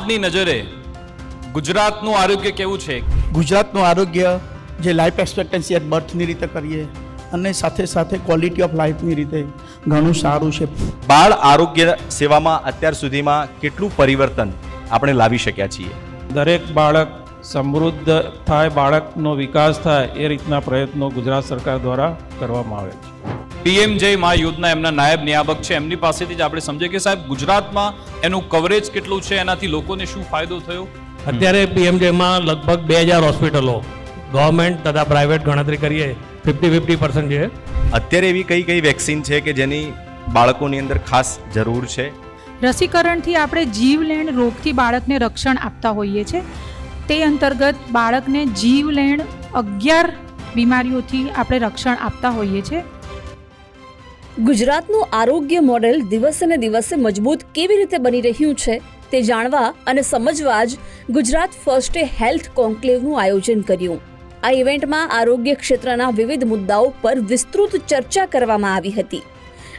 આપની નજરે ગુજરાતનું આરોગ્ય કેવું છે? ગુજરાતનું આરોગ્ય જે લાઈફ એક્સપેક્ટન્સી એટ બર્થની રીતે કરીએ અને સાથે સાથે ક્વોલિટી ઓફ લાઈફની રીતે ઘણું સારું છે. બાળ આરોગ્ય સેવામાં અત્યાર સુધીમાં કેટલું પરિવર્તન આપણે લાવી શક્યા છીએ? દરેક બાળક સમૃદ્ધ થાય, બાળકનો વિકાસ થાય એ રીતના પ્રયત્નો ગુજરાત સરકાર દ્વારા કરવામાં આવે છે. પીએમ જય મા યોજના એમના નાયબ નિયામક છે, એમની પાસેથી જ આપણે સમજીએ કે સાહેબ ગુજરાતમાં એનું કવરેજ કેટલું છે, એનાથી લોકોને શું ફાયદો થયો? અત્યારે પીએમજેમાં લગભગ 2000 હોસ્પિટલો ગવર્મેન્ટ તથા પ્રાઇવેટ ગણતરી કરીએ 50-50% છે. અત્યારે એવી કઈ કઈ વેક્સિન છે કે જેની બાળકોની અંદર ખાસ જરૂર છે? રસીકરણથી આપણે જીવલેણ રોગથી બાળકને રક્ષણ આપતા હોઈએ છીએ. તે અંતર્ગત બાળકને જીવલેણ 11 બીમારીઓથી આપણે રક્ષણ આપતા હોઈએ છીએ. ગુજરાતનું આરોગ્ય મોડેલ દિવસે ને દિવસે મજબૂત કેવી રીતે બની રહ્યું છે તે જાણવા અને સમજવા જ ગુજરાત ફર્સ્ટે હેલ્થ કોન્ક્લેવનું આયોજન કર્યું. આ ઇવેન્ટમાં આરોગ્ય ક્ષેત્રના વિવિધ મુદ્દાઓ પર વિસ્તૃત ચર્ચા કરવામાં આવી હતી.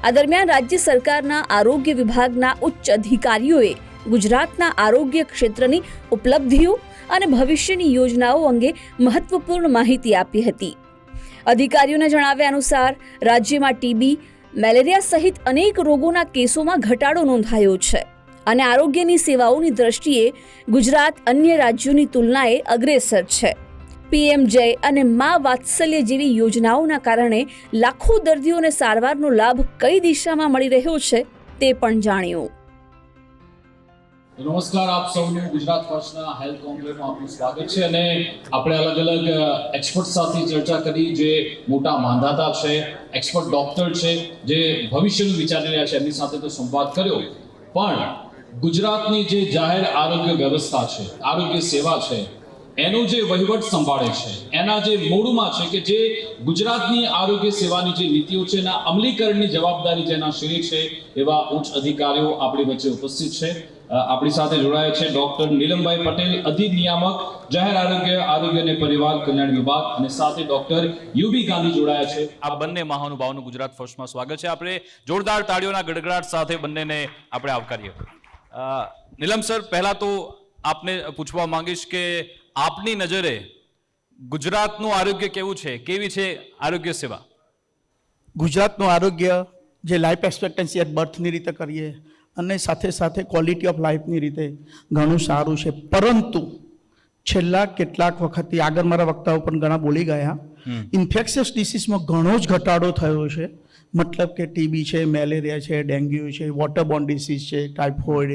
આ દરમિયાન રાજ્ય સરકારના આરોગ્ય વિભાગના ઉચ્ચ અધિકારીઓએ ગુજરાતના આરોગ્ય ક્ષેત્રની ઉપલબ્ધિઓ અને ભવિષ્યની યોજનાઓ અંગે મહત્વપૂર્ણ માહિતી આપી હતી. અધિકારીઓના જણાવ્યા અનુસાર રાજ્યમાં ટીબી, મેલેરિયા સહિત અનેક રોગોના કેસોમાં ઘટાડો નોંધાયો છે અને આરોગ્યની સેવાઓની દ્રષ્ટિએ ગુજરાત અન્ય રાજ્યોની તુલનાએ અગ્રેસર છે. પીએમ જય અને મા વાત્સલ્ય જેવી યોજનાઓના કારણે લાખો દર્દીઓને સારવારનો લાભ કઈ દિશામાં મળી રહ્યો છે તે પણ જાણ્યું. નમસ્કાર, આપ સૌનું ગુજરાત ફર્સ્ટના હેલ્થ કોન્ક્લેવમાં આપનું સ્વાગત છે. અને આપણે અલગ અલગ એક્સપર્ટ સાથે ચર્ચા કરી, જે મોટા માંધાતા છે, એક્સપર્ટ ડોક્ટર છે, જે ભવિષ્યનું વિચારી રહ્યા છે, એમની સાથે તો સંવાદ કર્યો. પણ ગુજરાતની જે જાહેર આરોગ્ય વ્યવસ્થા છે, આરોગ્ય સેવા છે, એનો જે વહીવટ સંભાળે છે, એના જે મૂળમાં છે કે જે ગુજરાતની આરોગ્ય સેવાની જે નીતિઓ છે એના અમલીકરણની જવાબદારી જેના શિરે છે, એવા ઉચ્ચ અધિકારીઓ આપણી વચ્ચે ઉપસ્થિત છે. આપણી સાથે જોડાયા છે ડોક્ટર નીલમભાઈ પટેલ, અધિનિયામક જાહેર આરોગ્ય અને પરિવાર કલ્યાણ વિભાગ, અને સાથે ડોક્ટર યુબી ગાંધી જોડાયા છે. આ બંને મહાનુભાવોનું ગુજરાત ફર્સ્ટમાં સ્વાગત છે. આપણે જોરદાર તાળીઓના ગડગડાટ સાથે બંનેને આપણે આવકારીએ. નીલમ સર, પહેલા તો આપને પૂછવા માંગીશ કે આપની નજરે ગુજરાતનું આરોગ્ય કેવું છે, કેવી છે આરોગ્ય સેવા? ગુજરાતનું આરોગ્ય જે લાઈફ એક્સપેક્ટન્સી એટ બર્થની રીતે કરીએ અને સાથે સાથે ક્વોલિટી ઓફ લાઈફની રીતે ઘણું સારું છે. પરંતુ છેલ્લા કેટલાક વખતથી આગળ મારા વક્તાઓ પણ ઘણા બોલી ગયા, ઇન્ફેક્શિયસ ડિસીઝમાં ઘણો જ ઘટાડો થયો છે. મતલબ કે ટીબી છે, મેલેરિયા છે, ડેન્ગ્યુ છે, વોટરબોર્ન ડિસીઝ છે, ટાઇફોઇડ,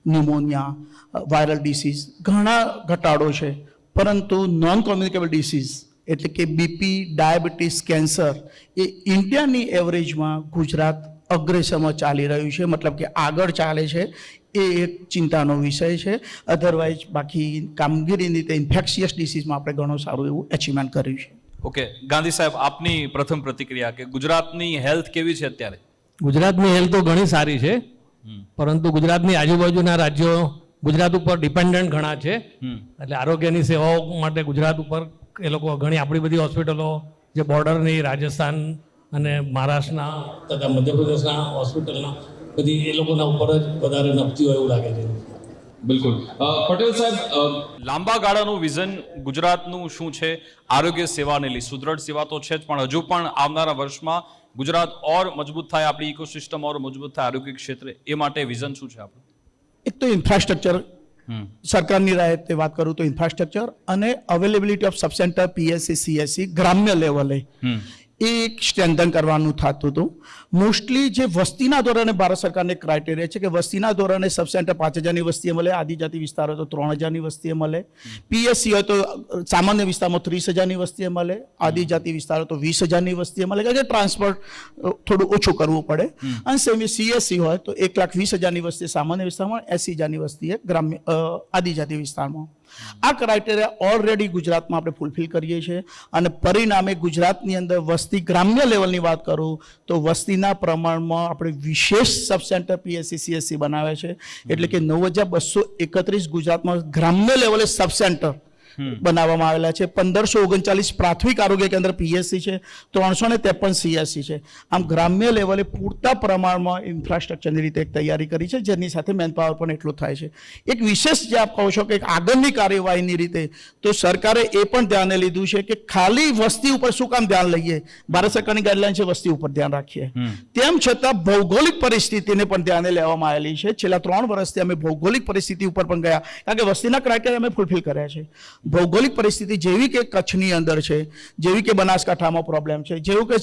ન્યુમોનિયા, વાયરલ ડિસીઝ, ઘણા ઘટાડો છે. પરંતુ નોન કોમ્યુનિકેબલ ડિસીઝ એટલે કે બીપી, ડાયાબિટીસ, કેન્સર એ ઇન્ડિયાની એવરેજમાં ગુજરાત અગ્રેસરમાં ચાલી રહ્યું છે. મતલબ કે આગળ ચાલે છે, એ એક ચિંતાનો વિષય છે. અધરવાઇઝ બાકી કામગીરીની રીતે ઇન્ફેક્શિયસ ડિસીઝમાં આપણે ઘણું સારું એવું અચીવમેન્ટ કર્યું છે. ઓકે, ગાંધી સાહેબ, આપની પ્રથમ પ્રતિક્રિયા કે ગુજરાતની હેલ્થ કેવી છે અત્યારે? ગુજરાતની હેલ્થ તો ઘણી સારી છે, પરંતુ ગુજરાતની આજુબાજુના રાજ્યો ગુજરાત ઉપર ડિપેન્ડન્ટ ઘણા છે. એટલે આરોગ્યની સેવાઓ માટે ગુજરાત ઉપર એ લોકો ઘણી આપણી બધી હોસ્પિટલો જે બોર્ડરની રાજસ્થાન અને મહારાષ્ટ્રના તથા મધ્યપ્રદેશના હોસ્પિટલના બધી એ લોકોના ઉપર જ વધારે નપતી હોય એવું લાગે છે. બિલકુલ. પટેલ સાહેબ, લાંબા ગાળાનું વિઝન ગુજરાતનું શું છે આરોગ્ય સેવાને લઈ? સુદૃઢ સેવા તો છે જ, પણ હજુ પણ આવનારા વર્ષમાં ગુજરાત ઓર મજબૂત થાય, આપણી ઇકોસિસ્ટમ ઓર મજબૂત થાય આરોગ્ય ક્ષેત્રે, એ માટે વિઝન શું છે આપણું? એક તો ઇન્ફ્રાસ્ટ્રક્ચર, સરકારની રાહતે વાત કરું તો ઇન્ફ્રાસ્ટ્રક્ચર અને availability of sub centre, PSC, CSC ગ્રામ્ય લેવલે એ એક સ્ટ્રેન્થન કરવાનું થતું હતું. મોસ્ટલી જે વસ્તીના ધોરણે ભારત સરકારને ક્રાઇટેરિયા છે કે વસ્તીના ધોરણે સબ સેન્ટર 5000ની વસ્તીએ મળે, આદિજાતિ વિસ્તાર હોય તો 3000ની વસ્તીએ મળે, પીએસસી હોય તો સામાન્ય વિસ્તારમાં 30000ની વસ્તીએ મળે, આદિજાતિ વિસ્તાર હોય તો 20000ની વસ્તીએ મળે, કે ટ્રાન્સપોર્ટ થોડું ઓછું કરવું પડે. અને સેમી સીએસસી હોય તો 1,20,000ની વસ્તીએ સામાન્ય વિસ્તારમાં, 80,000ની વસ્તીએ ગ્રામ્ય આદિજાતિ વિસ્તારમાં. આ ક્રાઇટેરિયા ઓલરેડી ગુજરાતમાં આપણે ફૂલફિલ કરીએ છીએ અને પરિણામે ગુજરાતની અંદર વસ્તી ગ્રામ્ય લેવલની વાત કરું તો વસ્તીના પ્રમાણમાં આપણે વિશેષ સબ સેન્ટર પીએસસી સીએસસી બનાવ્યા છે. એટલે કે 9,231 ગુજરાતમાં ગ્રામ્ય લેવલે સબ સેન્ટર બનાવવામાં આવેલા છે. 1539 પ્રાથમિક આરોગ્ય કેન્દ્ર PSC છે, 353 CSC છે. આમ ગ્રામ્ય લેવલે પૂરતા પ્રમાણમાં ઇન્ફ્રાસ્ટ્રક્ચરની રીતે એક તૈયારી કરી છે, જેની સાથે મેનપાવર પણ એટલું થાય છે. એક વિશેષ જે આપ કહો છો કે આગળની કાર્યવાહીની રીતે તો સરકારે એ પણ ધ્યાને લીધું છે કે ખાલી વસ્તી ઉપર શું કામ ધ્યાન લઈએ, ભારત સરકારની ગાઈડલાઈન છે વસ્તી ઉપર ધ્યાન રાખીએ, તેમ છતાં ભૌગોલિક પરિસ્થિતિને પણ ધ્યાને લેવામાં આવેલી છે. છેલ્લા 3 વર્ષથી અમે ભૌગોલિક પરિસ્થિતિ ઉપર પણ ગયા, કારણ કે વસ્તીના ક્રાઇટેરિયા અમે ફૂલફિલ કર્યા છે. ભૌગોલિક પરિસ્થિતિ જેવી કે કચ્છની અંદર છે, જેવી કે બનાસકાંઠામાં પ્રોબ્લેમ છે, જેવું કે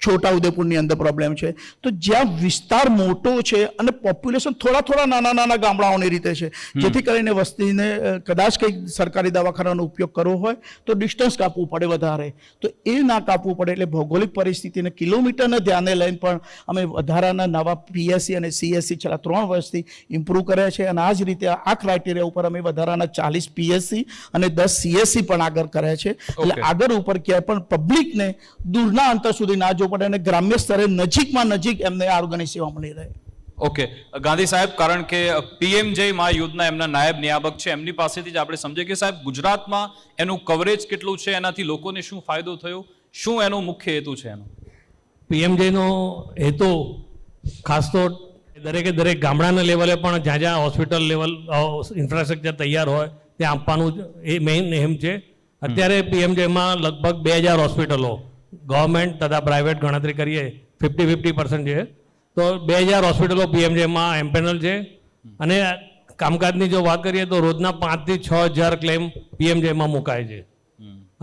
છોટાઉદેપુરની અંદર પ્રોબ્લેમ છે, તો જ્યાં વિસ્તાર મોટો છે અને પોપ્યુલેશન થોડા નાના ગામડાઓની રીતે છે, જેથી કરીને વસ્તીને કદાચ કંઈક સરકારી દવાખાનાનો ઉપયોગ કરવો હોય તો ડિસ્ટન્સ કાપવું પડે વધારે, તો એ ના કાપવું પડે એટલે ભૌગોલિક પરિસ્થિતિને કિલોમીટરને ધ્યાને લઈને પણ અમે વધારાના નવા PSC અને CSC છેલ્લા 3 વર્ષથી ઇમ્પ્રૂવ કર્યા છે. અને આ જ રીતે આ ક્રાઇટેરિયા ઉપર અમે વધારાના 40 PSC અને 10 CSC પણ આગળ કર્યા છે. એટલે આગળ ઉપર ક્યાંય પણ પબ્લિકને દૂરના અંતર સુધી ના પડે અને ગ્રામ્ય સ્તરે નજીકમાં નજીક એમને આરોગ્યની સેવા મળી રહે. ઓકે ગાંધી સાહેબ, કારણ કે PMJ માં યોજના એમના નાયબ નિયામક છે, એમની પાસેથી જ આપણે સમજીએ કે સાહેબ ગુજરાતમાં એનું કવરેજ કેટલું છે, એનાથી લોકોને શું ફાયદો થયો, શું એનો મુખ્ય હેતુ છે એનો? PMJ નો હેતુ ખાસ તો દરેક ગામડાના લેવલે પણ જ્યાં હોસ્પિટલ લેવલ ઇન્ફ્રાસ્ટ્રક્ચર તૈયાર હોય ત્યાં આપવાનું એ મેઇન એમ છે. અત્યારે PMJમાં લગભગ 2000 હોસ્પિટલો ગવર્મેન્ટ તથા પ્રાઇવેટ ગણતરી કરીએ 50-50% છે, તો 2000 હોસ્પિટલો PMJમાં એમ્પેનલ છે. અને કામકાજની જો વાત કરીએ તો રોજના 5 થી 6000 ક્લેમ PMJમાં મુકાય છે.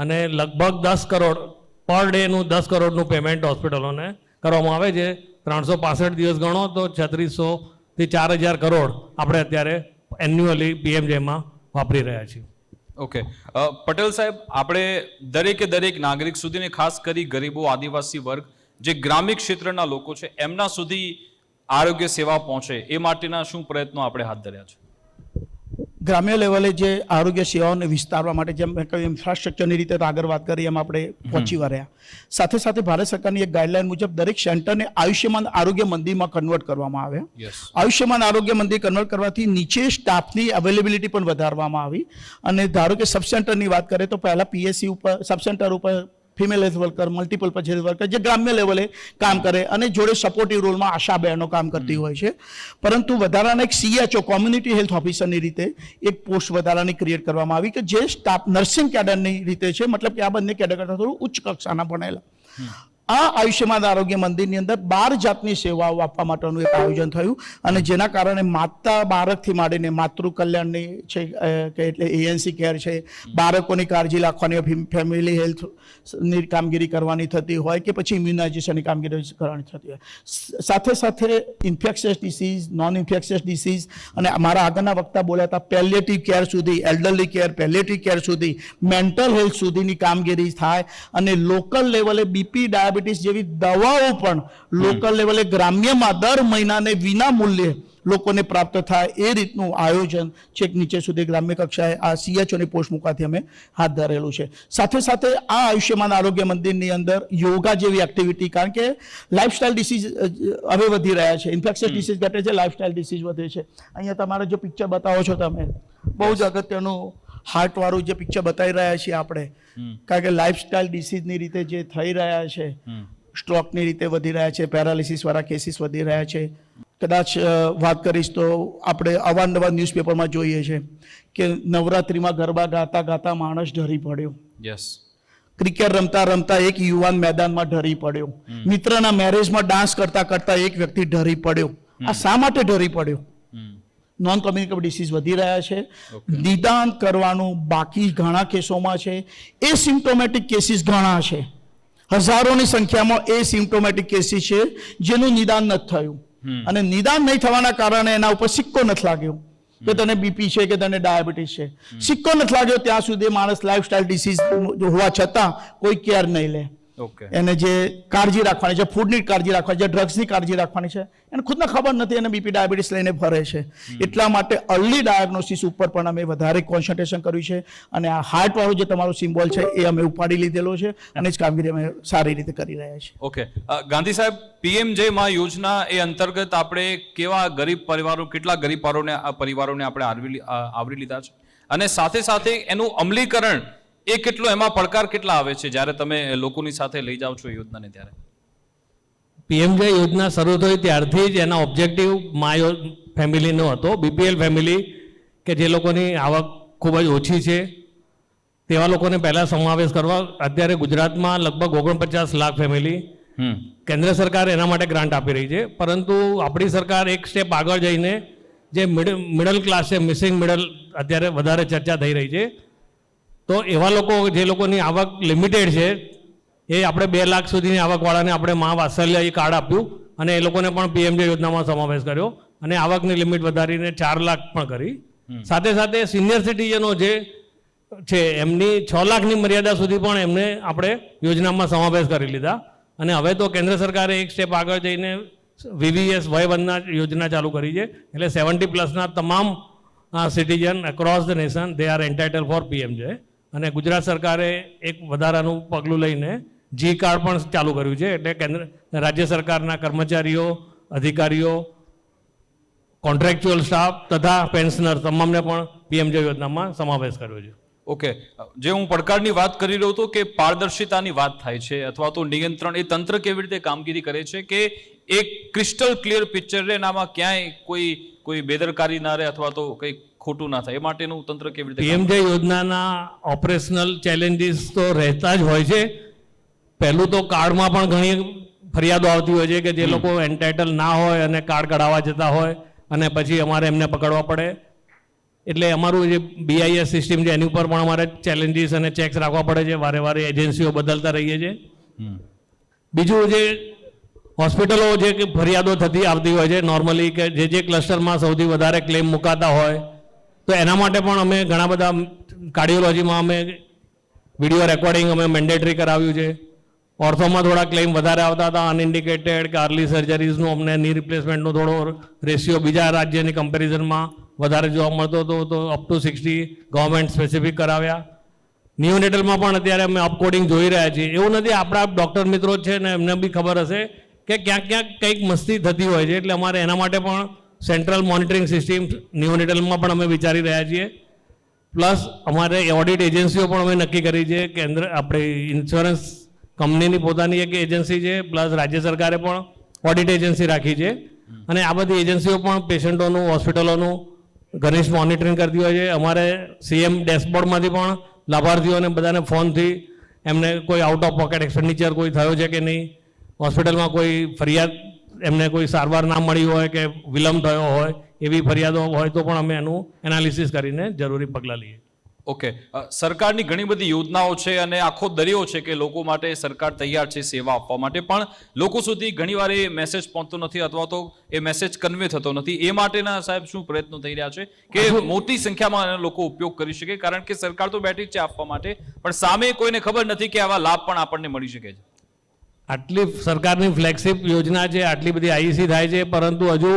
અને લગભગ 10 કરોડ પર ડેનું 10 કરોડનું પેમેન્ટ હોસ્પિટલોને કરવામાં આવે છે. 365 દિવસ ગણો તો 3600 થી 4000 કરોડ આપણે અત્યારે એન્યુઅલી PMJમાં વાપરી રહ્યા છીએ. ઓકે પટેલ સાહેબ, આપણે દરેક નાગરિક સુધીને ખાસ કરી ગરીબો, આદિવાસી વર્ગ, જે ગ્રામ્ય ક્ષેત્રના લોકો છે, એમના સુધી આરોગ્ય સેવા પહોંચે એ માટેના શું પ્રયત્નો આપણે હાથ ધર્યા છે? ગ્રામ્ય લેવલે જે આરોગ્ય સેવાઓને વિસ્તારવા માટે જેમ મેં કહ્યું ઇન્ફ્રાસ્ટ્રક્ચરની રીતે તો આગળ વાત કરી એમ આપણે પહોંચી વળ્યા. સાથે સાથે ભારત સરકારની એક ગાઈડલાઈન મુજબ દરેક સેન્ટરને આયુષ્યમાન આરોગ્ય મંદિરમાં કન્વર્ટ કરવામાં આવ્યા. આયુષ્યમાન આરોગ્ય મંદિર કન્વર્ટ કરવાથી નીચે સ્ટાફની અવેલેબિલિટી પણ વધારવામાં આવી. અને ધારો કે સબ સેન્ટરની વાત કરીએ તો પહેલાં PSC ઉપર સબ સેન્ટર ઉપર female health worker, multiple health worker જે ગ્રામ્ય લેવલે કામ કરે અને જોડે સપોર્ટિવ રોલમાં આશા બહેનો કામ કરતી હોય છે. પરંતુ વધારાના એક CHO કોમ્યુનિટી હેલ્થ ઓફિસરની રીતે એક પોસ્ટ વધારાની ક્રિએટ કરવામાં આવી કે જે સ્ટાફ નર્સિંગ કેડરની રીતે છે, મતલબ કે આ બંને કેડર કરતાં થોડું ઉચ્ચ કક્ષાના ભણેલા. આ આયુષ્યમાન આરોગ્ય મંદિરની અંદર 12 જાતની સેવાઓ આપવા માટેનું એક આયોજન થયું. અને જેના કારણે માતા બાળકથી માંડીને માતૃ કલ્યાણની છે કે એટલે ANC કેર છે, બાળકોની કાળજી રાખવાની, ફેમિલી હેલ્થની કામગીરી કરવાની થતી હોય કે પછી ઇમ્યુનાઇઝેશનની કામગીરી કરવાની થતી હોય, સાથે infectious disease, non infectious disease અને અમારા આગળના વક્તા બોલ્યા હતા પેલિયેટિવ કેર સુધી, એલ્ડરલી કેર, પેલિયેટિવ કેર સુધી, મેન્ટલ હેલ્થ સુધીની કામગીરી થાય. અને લોકલ લેવલે BP, ડાયાબિટીસ જેવી દવાઓ પણ લોકલ લેવલે ગ્રામ્યમાં દર મહિનાને વિના મૂલ્યે લોકોને પ્રાપ્ત થાય એ રીતનું આયોજન છેક નીચે સુધી ગ્રામ્ય કક્ષાએ આ CHOની પોસ્ટ મૂકવાથી અમે હાથ ધરેલું છે. સાથે આ આયુષ્યમાન આરોગ્ય મંદિરની અંદર યોગા જેવી એક્ટિવિટી, કારણ કે લાઇફસ્ટાઇલ ડિસીઝ હવે વધી રહ્યા છે, ઇન્ફેક્શિયસ ડિસીઝ ઘટે છે, લાઇફસ્ટાઇલ ડિસીઝ વધે છે. અહીંયા તમારે જો પિક્ચર બતાવો છો તમે, બહુ જ અગત્યનું હાર્ટવાળું જે પિક્ચર બતાવી રહ્યા છીએ આપણે, કારણ કે લાઇફસ્ટાઇલ ડિસીઝની રીતે જે થઈ રહ્યા છે, સ્ટ્રોકની રીતે વધી રહ્યા છે, પેરાલિસિસવાળા કેસીસ વધી રહ્યા છે. કદાચ વાત કરીશ તો આપણે અવારનવાર ન્યૂઝપેપરમાં જોઈએ છે કે નવરાત્રિમાં ગરબા ગાતા માણસ ઢળી પડ્યો. ક્રિકેટ રમતા એક યુવાન મેદાનમાં ઢળી પડ્યો. મિત્રના મેરેજમાં ડાન્સ કરતા એક વ્યક્તિ ઢળી પડ્યો. આ શા માટે ઢળી પડ્યો? નોન કોમ્યુનિકેબલ ડિસીઝ વધી રહ્યા છે. નિદાન કરવાનું બાકી ઘણા કેસોમાં છે. એ સિમ્પ્ટોમેટિક કેસીસ ઘણા છે, હજારોની સંખ્યામાં એ સિમ્પ્ટોમેટિક કેસીસ છે જેનું નિદાન નથી થયું. અને નિદાન નહીં થવાના કારણે એના ઉપર સિક્કો નથી લાગ્યો કે તને BP છે કે તને ડાયાબિટીસ છે. સિક્કો નથી લાગ્યો ત્યાં સુધી માણસ લાઇફસ્ટાઇલ ડિસીઝ હોવા છતાં કોઈ કેર નહીં લે. એને જે કાળજી રાખવાની છે, ફૂડની કાળજી રાખવાની છે, ડ્રગ્સની કાળજી રાખવાની છે, એને ખુદને ખબર નથી, એને BP, ડાયાબિટીસ લઈને ફરે છે. એટલા માટે અર્લી ડાયગ્નોસિસ ઉપર પણ અમે વધારે કોન્સન્ટ્રેશન કર્યું છે. અને આ હાર્ટવાળો જે તમારો સિમ્બોલ છે એ અમે ઉપાડી લીધેલો છે અને જ કામગીરી અમે સારી રીતે કરી રહ્યા છીએ. ઓકે ગાંધી સાહેબ, PMJ માં યોજના એ અંતર્ગત આપણે કેવા ગરીબ પરિવારો, કેટલા ગરીબ પરિવારોને આપણે આવરી લીધા છે? અને સાથે સાથે એનું અમલીકરણ એ કેટલો, એમાં પડકાર કેટલા આવે છે જ્યારે તમે લોકોની સાથે લઈ જાઓ છો એ યોજનાને? ત્યારે પીએમજે યોજના શરૂ થઈ ત્યારથી જ એના ઓબ્જેક્ટિવ માય ફેમિલીનો હતો. બીપીએલ ફેમિલી કે જે લોકોની આવક ખૂબ જ ઓછી છે તેવા લોકોને પહેલાં સમાવેશ કરવા. અત્યારે ગુજરાતમાં લગભગ 49 લાખ ફેમિલી કેન્દ્ર સરકાર એના માટે ગ્રાન્ટ આપી રહી છે, પરંતુ આપણી સરકાર એક સ્ટેપ આગળ જઈને જે મિડલ ક્લાસ છે, મિસિંગ મિડલ અત્યારે વધારે ચર્ચા થઈ રહી છે, તો એવા લોકો જે લોકોની આવક લિમિટેડ છે એ આપણે 2 લાખ સુધીની આવકવાળાને આપણે મા વાત્સલ્ય એ કાર્ડ આપ્યું અને એ લોકોને પણ પીએમજે યોજનામાં સમાવેશ કર્યો અને આવકની લિમિટ વધારીને 4 લાખ પણ કરી. સાથે સાથે સિનિયર સિટીઝનો જે છે એમની 6 લાખની મર્યાદા સુધી પણ એમને આપણે યોજનામાં સમાવેશ કરી લીધા. અને હવે તો કેન્દ્ર સરકારે એક સ્ટેપ આગળ જઈને VVS વયવંદના યોજના ચાલુ કરી છે, એટલે 70+ તમામ citizen across the nation they are entitled for PMJ. અને ગુજરાત સરકારે એક વધારાનું પગલું લઈને જી કાર્ડ પણ ચાલુ કર્યું છે, એટલે રાજ્ય સરકારના કર્મચારીઓ, અધિકારીઓ, કોન્ટ્રાક્ચ્યુઅલ સ્ટાફ તથા પેન્શનર તમામને પણ પીએમજે યોજનામાં સમાવેશ કર્યો છે. ઓકે, જે હું પડકારની વાત કરી રહ્યો હતો કે પારદર્શિતાની વાત થાય છે અથવા તો નિયંત્રણ, એ તંત્ર કેવી રીતે કામગીરી કરે છે કે એક ક્રિસ્ટલ ક્લિયર પિક્ચર રહે, એનામાં ક્યાંય કોઈ બેદરકારી ના રહે અથવા તો કંઈ ખોટું ના થાય, એ માટેનું તંત્ર કેવી રીતે? પીએમજે યોજનાના ઓપરેશનલ ચેલેન્જીસ તો રહેતા જ હોય છે. પહેલું તો કાર્ડમાં પણ ઘણી ફરિયાદો આવતી હોય છે કે જે લોકો એન્ટાઇટલ ના હોય અને કાર્ડ કઢાવવા જતા હોય અને પછી અમારે એમને પકડવા પડે. એટલે અમારું જે BIS સિસ્ટમ છે એની ઉપર પણ અમારે ચેલેન્જીસ અને ચેક્સ રાખવા પડે છે, વારે વારે એજન્સીઓ બદલતા રહીએ છીએ. બીજું જે હોસ્પિટલો જે ફરિયાદો થતી આવતી હોય છે નોર્મલી કે જે ક્લસ્ટરમાં સૌથી વધારે ક્લેમ મુકાતા હોય, તો એના માટે પણ અમે ઘણા બધા કાર્ડિયોલોજીમાં અમે વિડીયો રેકોર્ડિંગ અમે મેન્ડેટરી કરાવ્યું છે. ઓર્થોમાં થોડા ક્લેમ વધારે આવતા હતા, અનઇન્ડિકેટેડ કે અર્લી સર્જરીઝનું અમને ની રિપ્લેસમેન્ટનો થોડો રેશિયો બીજા રાજ્યની કમ્પેરિઝનમાં વધારે જોવા મળતો હતો, તો અપ ટુ 60 ગવર્મેન્ટ સ્પેસિફિક કરાવ્યા. નિયોનેટલમાં પણ અત્યારે અમે અપકોડિંગ જોઈ રહ્યા છીએ. એવું નથી, આપણા ડૉક્ટર મિત્રો છે ને એમને બી ખબર હશે કે ક્યાંક ક્યાંક કંઈક મસ્તી થતી હોય છે, એટલે અમારે એના માટે પણ સેન્ટ્રલ મોનિટરિંગ સિસ્ટમ નિયોનેટલમાં પણ અમે વિચારી રહ્યા છીએ. પ્લસ અમારે ઓડિટ એજન્સીઓ પણ અમે નક્કી કરી છે. કેન્દ્ર આપણે ઇન્સ્યોરન્સ કંપનીની પોતાની એક એજન્સી છે, પ્લસ રાજ્ય સરકારે પણ ઓડિટ એજન્સી રાખી છે અને આ બધી એજન્સીઓ પણ પેશન્ટોનું, હોસ્પિટલોનું ઘનિષ્ઠ મોનિટરિંગ કરતી હોય છે. અમારે CM ડેશબોર્ડમાંથી પણ લાભાર્થીઓને બધાને ફોનથી એમને કોઈ આઉટ ઓફ પોકેટ એક્સપેન્ડિચર કોઈ થયો છે કે નહીં, હોસ્પિટલમાં કોઈ ફરિયાદ એમને કોઈ સારવાર ના મળી હોય કે વિલંબ થયો હોય એવી ફરિયાદો હોય તો પણ અમે એનું એનાલિસિસ કરીને જરૂરી પગલાં લઈએ. ઓકે, સરકારની ઘણી બધી યોજનાઓ છે અને આખો દરિયો છે કે લોકો માટે સરકાર તૈયાર છે સેવા આપવા માટે, પણ લોકો સુધી ઘણીવાર એ મેસેજ પહોંચતો નથી અથવા તો એ મેસેજ કન્વે થતો નથી. એ માટેના સાહેબ શું પ્રયત્નો થઈ રહ્યા છે કે મોટી સંખ્યામાં એનો લોકો ઉપયોગ કરી શકે? કારણ કે સરકાર તો બેઠી જ છે આપવા માટે, પણ સામે કોઈને ખબર નથી કે આવા લાભ પણ આપણને મળી શકે છે. આટલી સરકારની ફ્લેગશિપ યોજના છે, આટલી બધી IEC થાય છે, પરંતુ હજુ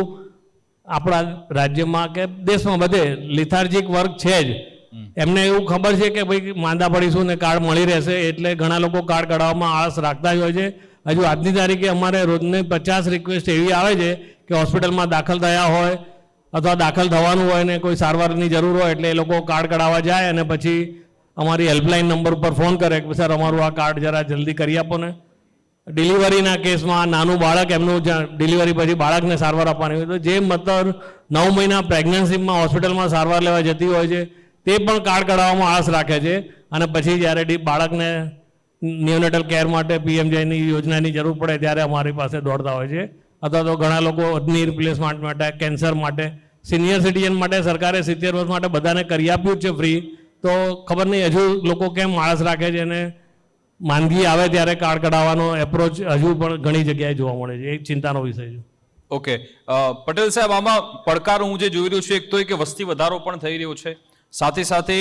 આપણા રાજ્યમાં કે દેશમાં બધે લિથાર્જિક વર્ગ છે જ. એમને એવું ખબર છે કે ભાઈ માંદા પડીશું ને કાર્ડ મળી રહેશે, એટલે ઘણા લોકો કાર્ડ કઢાવવામાં આળસ રાખતા જ હોય છે. હજુ આજની તારીખે અમારે રોજની 50 રિક્વેસ્ટ એવી આવે છે કે હોસ્પિટલમાં દાખલ થયા હોય અથવા દાખલ થવાનું હોય ને કોઈ સારવારની જરૂર હોય, એટલે એ લોકો કાર્ડ કઢાવવા જાય અને પછી અમારી હેલ્પલાઇન નંબર ઉપર ફોન કરે કે સર અમારું આ કાર્ડ જરા જલ્દી કરી આપો ને. ડિલિવરીના કેસમાં નાનું બાળક, એમનું ડિલિવરી પછી બાળકને સારવાર આપવાની હોય, તો જે મધર 9 મહિના પ્રેગ્નન્સીમાં હોસ્પિટલમાં સારવાર લેવા જતી હોય છે તે પણ કાર્ડ કઢાવવામાં આળસ રાખે છે અને પછી જ્યારે બાળકને નિયોનેટલ કેર માટે પીએમજેની યોજનાની જરૂર પડે ત્યારે અમારી પાસે દોડતા હોય છે. અથવા તો ઘણા લોકો ની રિપ્લેસમેન્ટ માટે, કેન્સર માટે, સિનિયર સિટીઝન માટે સરકારે 70 વર્ષ માટે બધાને કરી આપ્યું છે ફ્રી, તો ખબર નહીં હજુ લોકો કેમ આળસ રાખે છે અને માંદગી આવે ત્યારે કાર્ડ કઢાવવાનો એપ્રોચ હજુ પણ ઘણી જગ્યાએ જોવા મળે છે. એ ચિંતાનો વિષય છે. ઓકે, પટેલ સાહેબ, આમાં પડકાર હું જે જોઈ રહ્યો છું, એક તો એ કે વસ્તી વધારો પણ થઈ રહ્યો છે, સાથે સાથે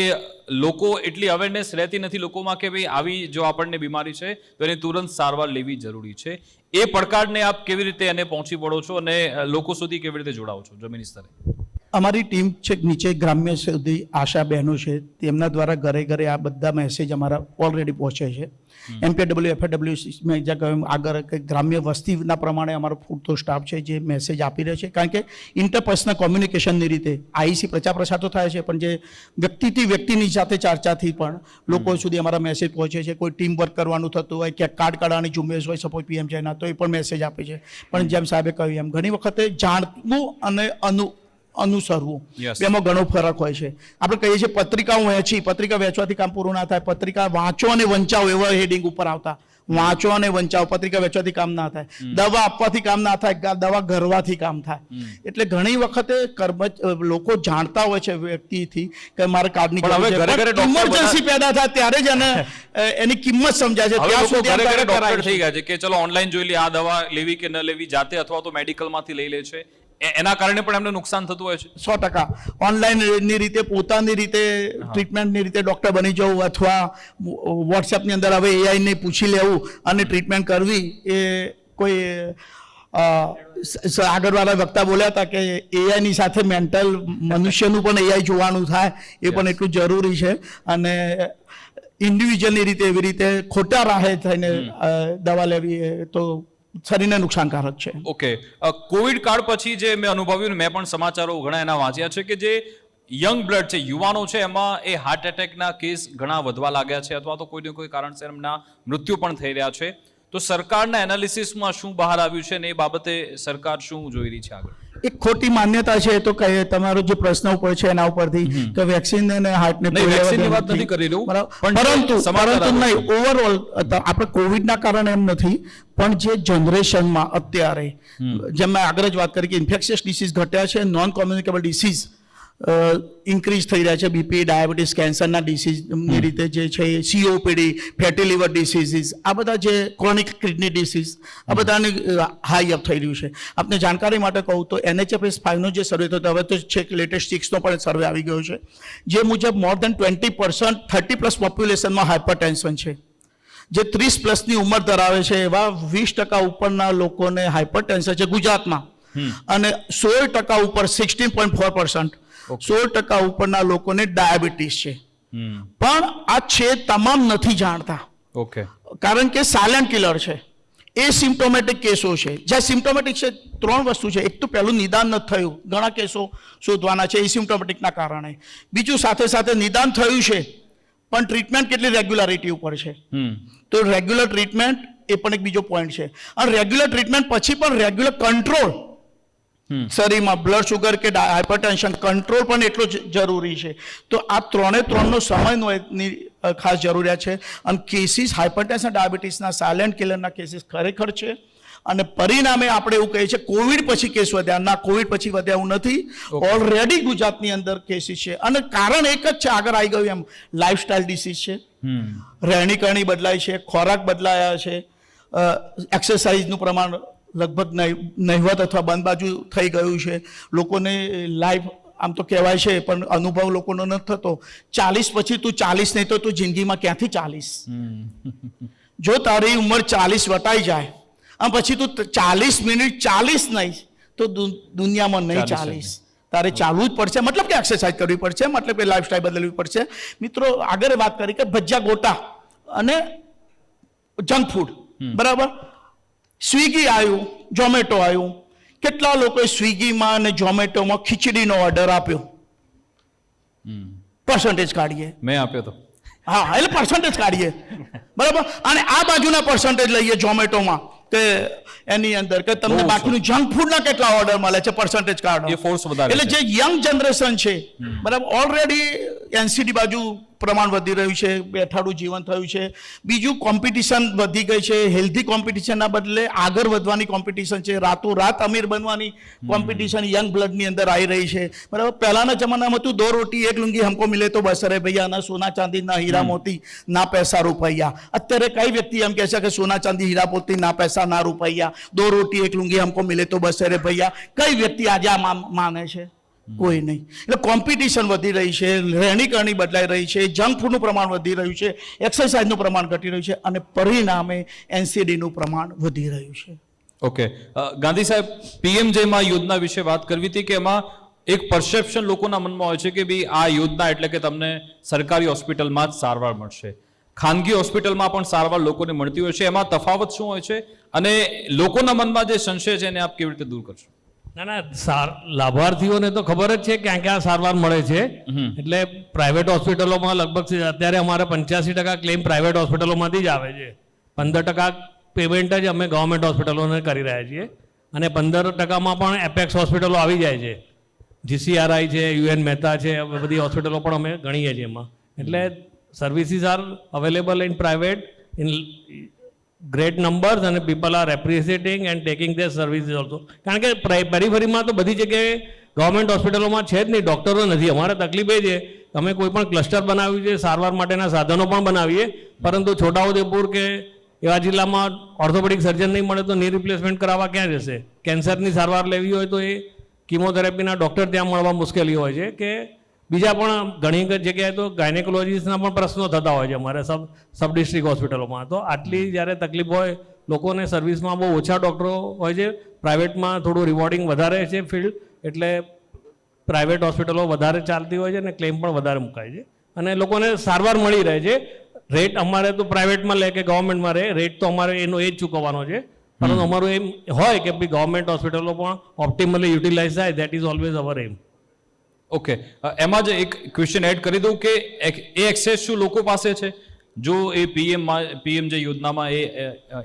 લોકો એટલી અવેરનેસ રહેતી નથી લોકોમાં કે ભાઈ આવી જો આપણને બીમારી છે તો એની તુરંત સારવાર લેવી જરૂરી છે. એ પડકારને આપ કેવી રીતે એને પહોંચી પડો છો અને લોકો સુધી કેવી રીતે જોડાવો છો જમીની સ્તરે? અમારી ટીમ છે નીચે ગ્રામ્ય સુધી આશા બહેનો છે તેમના દ્વારા ઘરે ઘરે આ બધા મેસેજ અમારા ઓલરેડી પહોંચે છે. MPW મેં જ્યાં કહ્યું આગળ કે ગ્રામ્ય વસ્તીના પ્રમાણે અમારો પૂરતો સ્ટાફ છે જે મેસેજ આપી રહ્યો છે, કારણ કે ઇન્ટરપર્સનલ કોમ્યુનિકેશનની રીતે આઈસી પ્રચાર પ્રસાર તો થાય છે, પણ જે વ્યક્તિથી વ્યક્તિની સાથે ચર્ચાથી પણ લોકો સુધી અમારા મેસેજ પહોંચે છે. કોઈ ટીમ વર્ક કરવાનું થતું હોય, ક્યાંક કાર્ડ કાઢવાની ઝુંબેશ હોય, સપોઝ PM છે તો એ પણ મેસેજ આપે છે. પણ જેમ સાહેબે કહ્યું એમ ઘણી વખતે જાણવું અને અનુસરવું Yes. બેમાં ઘણો ફરક હોય છે. આપણે કહીએ છીએ પત્રિકાઓ વહેંચી, પત્રિકા વેચવાથી કામ પૂરું ના થાય. પત્રિકા વાંચો અને વંચાવો એવા હેડિંગ ઉપર આવતા. વાંચો અને વંચાવો, પત્રિકા વેચવાથી કામ ના થાય. દવા આપવાથી કામ ના થાય, દવા ઘરવાથી કામ થાય. એટલે ઘણી વખતે લોકો જાણતા હોય છે વ્યક્તિથી કે મારે કાર્ડની પણ હવે ઘરે ઘરે ડોક્ટર ઇમરજન્સી પેદા થાય ત્યારે જ એની કિંમત સમજાય છે. હવે ત્યાં લોકો સુધી ઘરે એમ ઘરે કરાય ડોક્ટર છે. થઈ ગયા છે કે ચલો ઓનલાઈન જોઈ લે, આ દવા લેવી કે ન લેવી, જાતે અથવા તો મેડિકલમાંથી લઈ લે છે. એના કારણે પણ એમને નુકસાન થતું હોય છે. 100% ઓનલાઈનની રીતે પોતાની રીતે ટ્રીટમેન્ટની રીતે ડૉક્ટર બની જવું અથવા વોટ્સએપની અંદર હવે AI ને પૂછી લેવું અને ટ્રીટમેન્ટ કરવી એ કોઈ આગળવાળા વક્તા બોલ્યા હતા કે AIની સાથે મેન્ટલ મનુષ્યનું પણ AI જોવાનું થાય એ પણ એટલું જરૂરી છે. અને ઇન્ડિવિજ્યુઅલની રીતે એવી રીતે ખોટા રાહે થઈને દવા લેવી એ તો શરીરને નુકસાનકારક છે. ઓકે, કોવિડ કાળ પછી જે મેં અનુભવ્યું ને મેં પણ સમાચારો ઘણા એના વાંચ્યા છે કે જે યંગ બ્લડ છે, યુવાનો છે, એમાં એ હાર્ટ એટેકના કેસ ઘણા વધવા લાગ્યા છે અથવા તો કોઈને કોઈ કારણસર એમના મૃત્યુ પણ થઈ રહ્યા છે. તો સરકારના એનાલિસિસમાં શું બહાર આવ્યું છે ને એ બાબતે સરકાર શું જોઈ રહી છે આગળ? એક ખોટી માન્યતા છે તો કહીએ તમારો જે પ્રશ્ન ઉપર છે એના ઉપરથી કે વેક્સિન અને હાર્ટને નહીં, વેક્સિનની વાત નથી કરી રહ્યો. પરંતુ નહીં, ઓવરઓલ આપણે કોવિડના કારણે એમ નથી, પણ જે જનરેશનમાં અત્યારે જેમ મેં આગળ જ વાત કરી કે ઇન્ફેક્શિયસ ડિસીઝ ઘટ્યા છે, નોન કોમ્યુનિકેબલ ડિસીઝ ઇન્ક્રીઝ થઈ રહ્યા છે. બીપી, ડાયાબિટીસ, કેન્સરના ડિસીઝની રીતે જે છે COPD, ફેટી લીવર ડિસીઝીસ, આ બધા જે ક્રોનિક કિડની ડિસીઝ, આ બધાની હાઈ અપ થઈ રહ્યું છે. આપને જાણકારી માટે કહું તો NHFS 5નો જે સર્વે થયો હવે તો છેક લેટેસ્ટ 6નો પણ સર્વે આવી ગયો છે, જે મુજબ મોર દેન 20% 30+ પોપ્યુલેશનમાં હાઇપરટેન્શન છે. જે 30+ ઉંમર ધરાવે છે એવા 20% ઉપરના લોકોને હાઇપરટેન્શન છે ગુજરાતમાં, અને 16% ઉપર 16.4%, 16% ઉપરના લોકોને ડાયાબિટીસ છે. પણ આ છે તમામ નથી જાણતા. ઓકે, કારણ કે સાયલેન્ટ કિલર છે, એ સિમ્પ્ટોમેટિક કેસો છે. જ્યાં સિમ્પ્ટોમેટિક છે 3 વસ્તુ છે. એક તો પહેલું નિદાન નથી થયું, ઘણા કેસો શોધવાના છે એ સિમ્પ્ટોમેટિકના કારણે. બીજું સાથે સાથે નિદાન થયું છે પણ ટ્રીટમેન્ટ કેટલી રેગ્યુલારિટી ઉપર છે. તો રેગ્યુલર ટ્રીટમેન્ટ એ પણ એક બીજો પોઈન્ટ છે. અને રેગ્યુલર ટ્રીટમેન્ટ પછી પણ રેગ્યુલર કંટ્રોલ શરીરમાં બ્લડ શુગર કે હાઇપરટેન્શન કંટ્રોલ પણ એટલો જ જરૂરી છે. તો આ 3નો સમયનો એની ખાસ જરૂરિયાત છે. અને કેસીસ હાઇપરટેન્શન ડાયાબિટીસના સાયલેન્ટ કિલરના કેસીસ ખરેખર છે. અને પરિણામે આપણે એવું કહીએ છીએ કોવિડ પછી કેસ વધ્યા, ના કોવિડ પછી વધ્યા એવું નથી. ઓલરેડી ગુજરાતની અંદર કેસીસ છે અને કારણ એક જ છે, આગળ આવી ગયું એમ, લાઇફસ્ટાઇલ ડિસીઝ છે, રહેણી કરણી બદલાય છે, ખોરાક બદલાયા છે, એક્સરસાઇઝનું પ્રમાણ લગભગ નહિવત અથવા બંધ બાજુ થઈ ગયું છે. લોકોને લાઈફ આમ તો કહેવાય છે પણ અનુભવ લોકોનો નથી થતો. 40 પછી તું 40 નહીં તો તું જિંદગીમાં ક્યાંથી 40? જો તારી ઉંમર 40 વટાઈ જાય અને પછી તું 40 મિનિટ 40 નહીં તો દુનિયામાં નહીં 40. તારે ચાલવું જ પડશે, મતલબ કે એક્સરસાઇઝ કરવી પડશે, મતલબ કે લાઈફસ્ટાઈલ બદલવી પડશે. મિત્રો આગળ વાત કરી કે ભજીયા ગોટા અને જંક ફૂડ, બરાબર. સ્વિગી આવ્યું, ઝોમેટો આવ્યું. કેટલા લોકોએ સ્વિગીમાં અને ઝોમેટોમાં ખીચડીનો ઓર્ડર આપ્યો? પર્સન્ટેજ કાઢીએ. મેં આપ્યો તો. હા, એટલે પર્સન્ટેજ કાઢીએ, બરાબર. અને આ બાજુના પર્સન્ટેજ લઈએ ઝોમેટોમાં કે એની અંદર કે તમને બાકીનું જંક ફૂડના કેટલા ઓર્ડર મળે છે, પર્સન્ટેજ કાઢો. એ ફોર્સ વધારે એટલે જે યંગ જનરેશન છે, બરાબર, ઓલરેડી NCD બાજુ પ્રમાણ વધી રહ્યું છે, બેઠાડું જીવન થયું છે. બીજું કોમ્પિટિશન વધી ગઈ છે. હેલ્ધી કોમ્પિટિશનના બદલે આગળ વધવાની કોમ્પિટિશન છે, રાતોરાત અમીર બનવાની કોમ્પિટિશન યંગ બ્લડની અંદર આવી રહી છે, બરાબર. પહેલાના જમાનામાં હતું 2 રોટી 1 લુંગી હમકો મિલે તો બસ રે ભૈયા, ના સોના ચાંદી ના હીરા મોતી ના પૈસા રૂપિયા. અત્યારે કઈ વ્યક્તિ એમ કહે છે કે સોના ચાંદી હીરા મોતી ના પૈસા ના રૂપિયા, 2 રોટી 1 લુંગી હમકો મિલે તો બસ રે ભૈયા? કઈ વ્યક્તિ આજે આ માને છે? કોઈ નહીં. એટલે કોમ્પિટિશન વધી રહી છે, રહેણી કરણી બદલાઈ રહી છે, જંક ફૂડનું પ્રમાણ વધી રહ્યું છે, એક્સરસાઇઝનું પ્રમાણ ઘટી રહ્યું છે અને પરિણામે NCDનું પ્રમાણ વધી રહ્યું છે. ઓકે, ગાંધી સાહેબ, PMJમાં યોજના વિશે વાત કરવી હતી કે એમાં એક પરસેપ્શન લોકોના મનમાં હોય છે કે ભાઈ આ યોજના એટલે કે તમને સરકારી હોસ્પિટલમાં જ સારવાર મળશે, ખાનગી હોસ્પિટલમાં પણ સારવાર લોકોને મળતી હોય છે, એમાં તફાવત શું હોય છે અને લોકોના મનમાં જે સંશય છે એને આપ કેવી રીતે દૂર કરશો? ના લાભાર્થીઓને તો ખબર જ છે ક્યાં ક્યાં સારવાર મળે છે. એટલે પ્રાઇવેટ હોસ્પિટલોમાં લગભગ અત્યારે અમારે 85% ક્લેમ પ્રાઇવેટ હોસ્પિટલોમાંથી જ આવે છે. 15% પેમેન્ટ જ અમે ગવર્મેન્ટ હોસ્પિટલોને કરી રહ્યા છીએ અને 15%માં પણ એપેક્સ હોસ્પિટલો આવી જાય છે, GCRI છે, UN મહેતા છે, બધી હોસ્પિટલો પણ અમે ગણીએ છીએ એમાં. એટલે services are available in private in great numbers અને people are appreciating and taking their services also. કારણ કે પેરીફેરીમાં તો બધી જગ્યાએ ગવર્મેન્ટ હોસ્પિટલોમાં છે જ નહીં, ડૉક્ટરો નથી. અમારે તકલીફ એ છે અમે કોઈ પણ ક્લસ્ટર બનાવ્યું છે, સારવાર માટેના સાધનો પણ બનાવીએ, પરંતુ છોટાઉદેપુર કે એવા જિલ્લામાં ઓર્થોપેડિક સર્જન નહીં મળે તો ની રિપ્લેસમેન્ટ કરાવવા ક્યાં જશે? કેન્સરની સારવાર લેવી હોય તો એ કિમોથેરાપીના ડૉક્ટર ત્યાં મળવા મુશ્કેલી હોય છે, કે બીજા પણ ઘણી જગ્યાએ તો ગાયનેકોલોજીસ્ટના પણ પ્રશ્નો થતા હોય છે અમારે સબ ડિસ્ટ્રિક્ટ હોસ્પિટલોમાં. તો આટલી જ્યારે તકલીફ હોય, લોકોને સર્વિસમાં બહુ ઓછા ડૉક્ટરો હોય છે, પ્રાઇવેટમાં થોડું રિવોર્ડિંગ વધારે છે ફિલ્ડ, એટલે પ્રાઇવેટ હોસ્પિટલો વધારે ચાલતી હોય છે અને ક્લેમ પણ વધારે મુકાય છે અને લોકોને સારવાર મળી રહે છે. રેટ અમારે તો પ્રાઇવેટમાં લે કે ગવર્મેન્ટમાં રહે, રેટ તો અમારે એનો એ જ ચૂકવવાનો છે, પરંતુ અમારું એમ હોય કે ભાઈ ગવર્મેન્ટ હોસ્પિટલો પણ ઓપ્ટિમલી યુટિલાઇઝ થાય, that is always our aim. Okay, એમાં જ એક ક્વેશ્ચન એડ કરી દઉં કે એ એક્સેસ શું લોકો પાસે છે? જો એ પીએમ જે યોજનામાં એ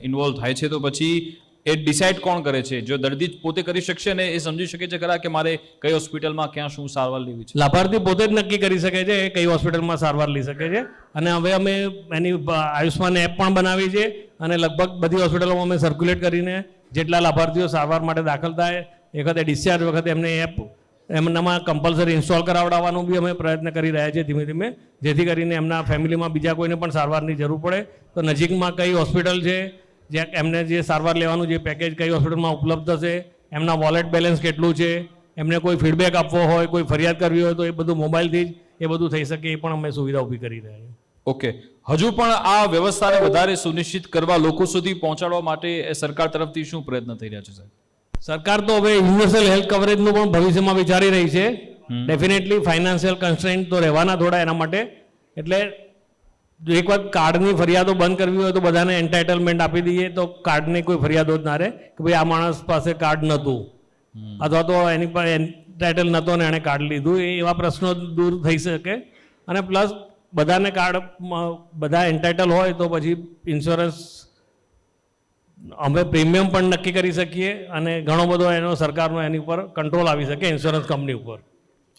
ઇન્વોલ્વ થાય છે તો પછી એ ડિસાઇડ કોણ કરે છે? જો દર્દી જ પોતે કરી શકશે ને એ સમજી શકે છે ખરા કે મારે કઈ હોસ્પિટલમાં ક્યાં શું સારવાર લેવી છે? લાભાર્થી પોતે જ નક્કી કરી શકે છે કઈ હોસ્પિટલમાં સારવાર લઈ શકે છે. અને હવે અમે એની આયુષ્માન એપ પણ બનાવી છે અને લગભગ બધી હોસ્પિટલોમાં અમે સર્ક્યુલેટ કરીને જેટલા લાભાર્થીઓ સારવાર માટે દાખલ થાય એ વખતે ડિસ્ચાર્જ વખતે એમને એપ એમનામાં કમ્પલસરી ઇન્સ્ટોલ કરાવડાવવાનો બી અમે પ્રયત્ન કરી રહ્યા છીએ ધીમે ધીમે, જેથી કરીને એમના ફેમિલીમાં બીજા કોઈને પણ સારવારની જરૂર પડે તો નજીકમાં કઈ હોસ્પિટલ છે જ્યાં એમને જે સારવાર લેવાનું જે પેકેજ કઈ હોસ્પિટલમાં ઉપલબ્ધ છે, એમના વોલેટ બેલેન્સ કેટલું છે, એમને કોઈ ફીડબેક આપવો હોય, કોઈ ફરિયાદ કરવી હોય તો એ બધું મોબાઈલથી જ એ બધું થઈ શકે એ પણ અમે સુવિધા ઊભી કરી રહ્યા છીએ. ઓકે, હજુ પણ આ વ્યવસ્થાને વધારે સુનિશ્ચિત કરવા, લોકો સુધી પહોંચાડવા માટે સરકાર તરફથી શું પ્રયત્ન થઈ રહ્યા છે સાહેબ? સરકાર તો હવે યુનિવર્સલ હેલ્થ કવરેજનું પણ ભવિષ્યમાં વિચારી રહી છે. ડેફિનેટલી ફાઇનાન્શિયલ કન્સ્ટ્રેન્ટ તો રહેવાના થોડા એના માટે. એટલે એક વખત કાર્ડની ફરિયાદો બંધ કરવી હોય તો બધાને એન્ટાઇટલમેન્ટ આપી દઈએ તો કાર્ડની કોઈ ફરિયાદો જ ના રહે કે ભાઈ આ માણસ પાસે કાર્ડ નહોતું અથવા તો એની પર એન્ટાઇટલ નહોતો ને એણે કાર્ડ લીધું, એવા પ્રશ્નો દૂર થઈ શકે. અને પ્લસ બધાને કાર્ડ બધા એન્ટાઇટલ હોય તો પછી ઇન્સ્યોરન્સ અમે પ્રીમિયમ પણ નક્કી કરી શકીએ અને ઘણો બધો એનો સરકારનો એની ઉપર કંટ્રોલ આવી શકે ઇન્સ્યોરન્સ કંપની ઉપર.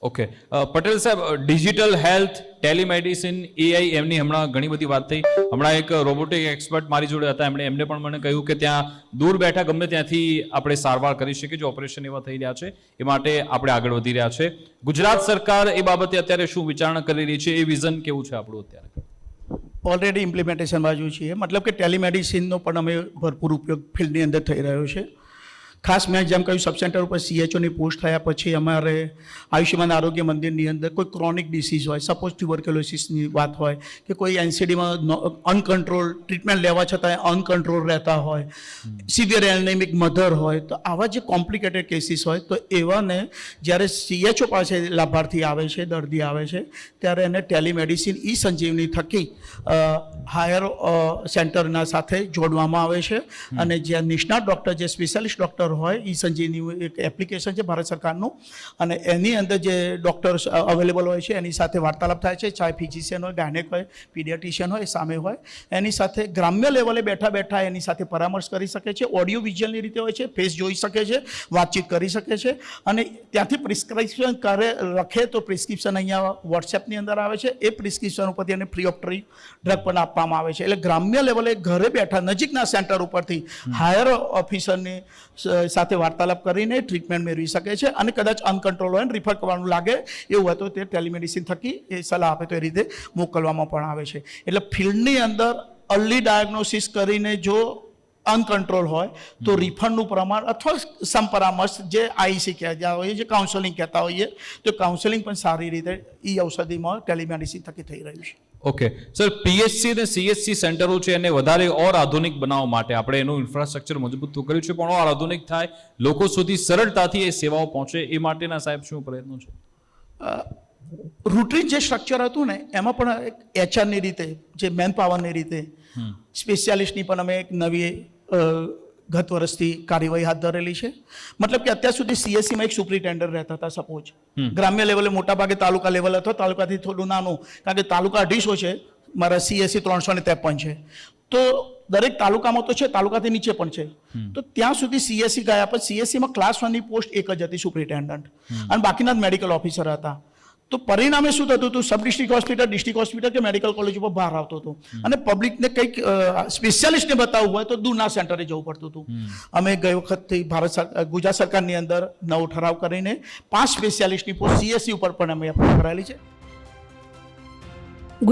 ઓકે, પટેલ સાહેબ, ડિજિટલ હેલ્થ, ટેલિમેડિસિન, એઆઈ, એમની હમણાં ઘણી બધી વાત થઈ. હમણાં એક રોબોટિક એક્સપર્ટ મારી જોડે હતા, એમને પણ મને કહ્યું કે ત્યાં દૂર બેઠા ગમે ત્યાંથી આપણે સારવાર કરી શકીએ, જો ઓપરેશન એવા થઈ રહ્યા છે એ માટે આપણે આગળ વધી રહ્યા છે. ગુજરાત સરકાર એ બાબતે અત્યારે શું વિચારણા કરી રહી છે? એ વિઝન કેવું છે આપણું અત્યારે? ઓલરેડી ઇમ્પ્લિમેન્ટેશન બાજુ છીએ, મતલબ કે ટેલિમેડિસિનનો પણ અમે ભરપૂર ઉપયોગ ફિલ્ડની અંદર થઈ રહ્યો છે. ખાસ મેં જેમ કહ્યું સબ સેન્ટર ઉપર CHOની પોસ્ટ થયા પછી અમારે આયુષ્યમાન આરોગ્ય મંદિરની અંદર કોઈ ક્રોનિક ડિસીઝ હોય, સપોઝ ટ્યુબરક્યુલોસિસની વાત હોય કે કોઈ NCDમાં અનકન્ટ્રોલ ટ્રીટમેન્ટ લેવા છતાં અનકન્ટ્રોલ રહેતા હોય, સિવિયર એનેમિક મધર હોય, તો આવા જે કોમ્પ્લિકેટેડ કેસીસ હોય તો એવાને જ્યારે CHO પાસે લાભાર્થી આવે છે, દર્દી આવે છે, ત્યારે એને ટેલિમેડિસિન સંજીવની થકી હાયર સેન્ટરના સાથે જોડવામાં આવે છે અને જ્યાં નિષ્ણાત ડૉક્ટર, જે સ્પેશિયાલિસ્ટ ડૉક્ટર હોય, સંજીવની એક એપ્લિકેશન છે ભારત સરકારનું અને એની અંદર જે ડૉક્ટર્સ અવેલેબલ હોય છે એની સાથે વાર્તાલાપ થાય છે, ચાહે ફિઝિશિયન હોય, ગાયનેક હોય, પીડિયાટ્રિશિયન હોય, સામે હોય, એની સાથે ગ્રામ્ય લેવલે બેઠા બેઠા એની સાથે પરામર્શ કરી શકે છે, ઓડિયો વિઝ્યુઅલની રીતે હોય છે, ફેસ જોઈ શકે છે, વાતચીત કરી શકે છે અને ત્યાંથી પ્રિસ્ક્રિપ્શન લખે તો પ્રિસ્ક્રિપ્શન અહીંયા વોટ્સએપની અંદર આવે છે, એ પ્રિસ્ક્રિપ્શન ઉપરથી એને ફ્રી ઓફ ડ્રગ પણ આપવામાં આવે છે. એટલે ગ્રામ્ય લેવલે ઘરે બેઠા નજીકના સેન્ટર ઉપરથી હાયર ઓફિસરની સાથે વાર્તાલાપ કરીને ટ્રીટમેન્ટ મેળવી શકે છે અને કદાચ અનકન્ટ્રોલ હોય ને રિફર કરવાનું લાગે એવું હોય તો તે ટેલિમેડિસિન થકી એ સલાહ આપે તો એ રીતે મોકલવામાં પણ આવે છે. એટલે ફિલ્ડની અંદર અર્લી ડાયગ્નોસિસ કરીને જો અનકંટ્રોલ હોય તો રિફંડનું પ્રમાણ અથવા સંપરામર્શ જે આઈસી કહેતા હોઈએ જે કાઉન્સેલિંગ કહેતા હોઈએ તો કાઉન્સેલિંગ પણ સારી રીતે ઈ ઔષધિમાં ટેલિમેડિસિન થકી થઈ રહ્યું છે. ઓકે સર, પીએચસી અને સીએચસી સેન્ટરો છે એને વધારે ઓર આધુનિક બનાવવા માટે આપણે એનું ઇન્ફ્રાસ્ટ્રક્ચર મજબૂત તો કર્યું છે, પણ ઓર આધુનિક થાય, લોકો સુધી સરળતાથી એ સેવાઓ પહોંચે, એ માટેના સાહેબ શું પ્રયત્નો છે? રૂટીન જે સ્ટ્રક્ચર હતું ને એમાં પણ એક એચઆરની રીતે જે મેન પાવરની રીતે સ્પેશિયાલિસ્ટની પણ અમે એક નવી ગત વર્ષથી કાર્યવાહી હાથ ધરેલી છે. મતલબ કે અત્યાર સુધી સીએસસીમાં એક સુપ્રિન્ટેન્ડન્ટ રહેતા હતા. સપોઝ ગ્રામ્ય લેવલે મોટાભાગે તાલુકા લેવલ અથવા તાલુકાથી થોડું નાનું, કારણ કે તાલુકા 250 છે, મારા સીએસસી 353 છે, તો દરેક તાલુકામાં તો છે, તાલુકાથી નીચે પણ છે. તો ત્યાં સુધી સીએસસી ગયા પછી સીએસસીમાં ક્લાસ 1ની પોસ્ટ એક જ હતી સુપ્રિન્ટેન્ડન્ટ, અને બાકીના જ મેડિકલ ઓફિસર હતા. તો પરિણામે શું થતું હતું, sub district hospital, district hospital કે મેડિકલ કોલેજ ઉપર બહાર આવતો હતો, અને પબ્લિકને કંઈક સ્પેશિયાલિસ્ટને બતાવવું હોય તો દૂરના સેન્ટરે જવું પડતું હતું. અમે ગઈ વખતથી ગુજરાત સરકારની અંદર નવો ઠરાવ કરીને 5 સ્પેશિયાલિસ્ટની પોસ્ટ સીએસસી ઉપર પણ અમે એપ્લાય કરાયેલી છે.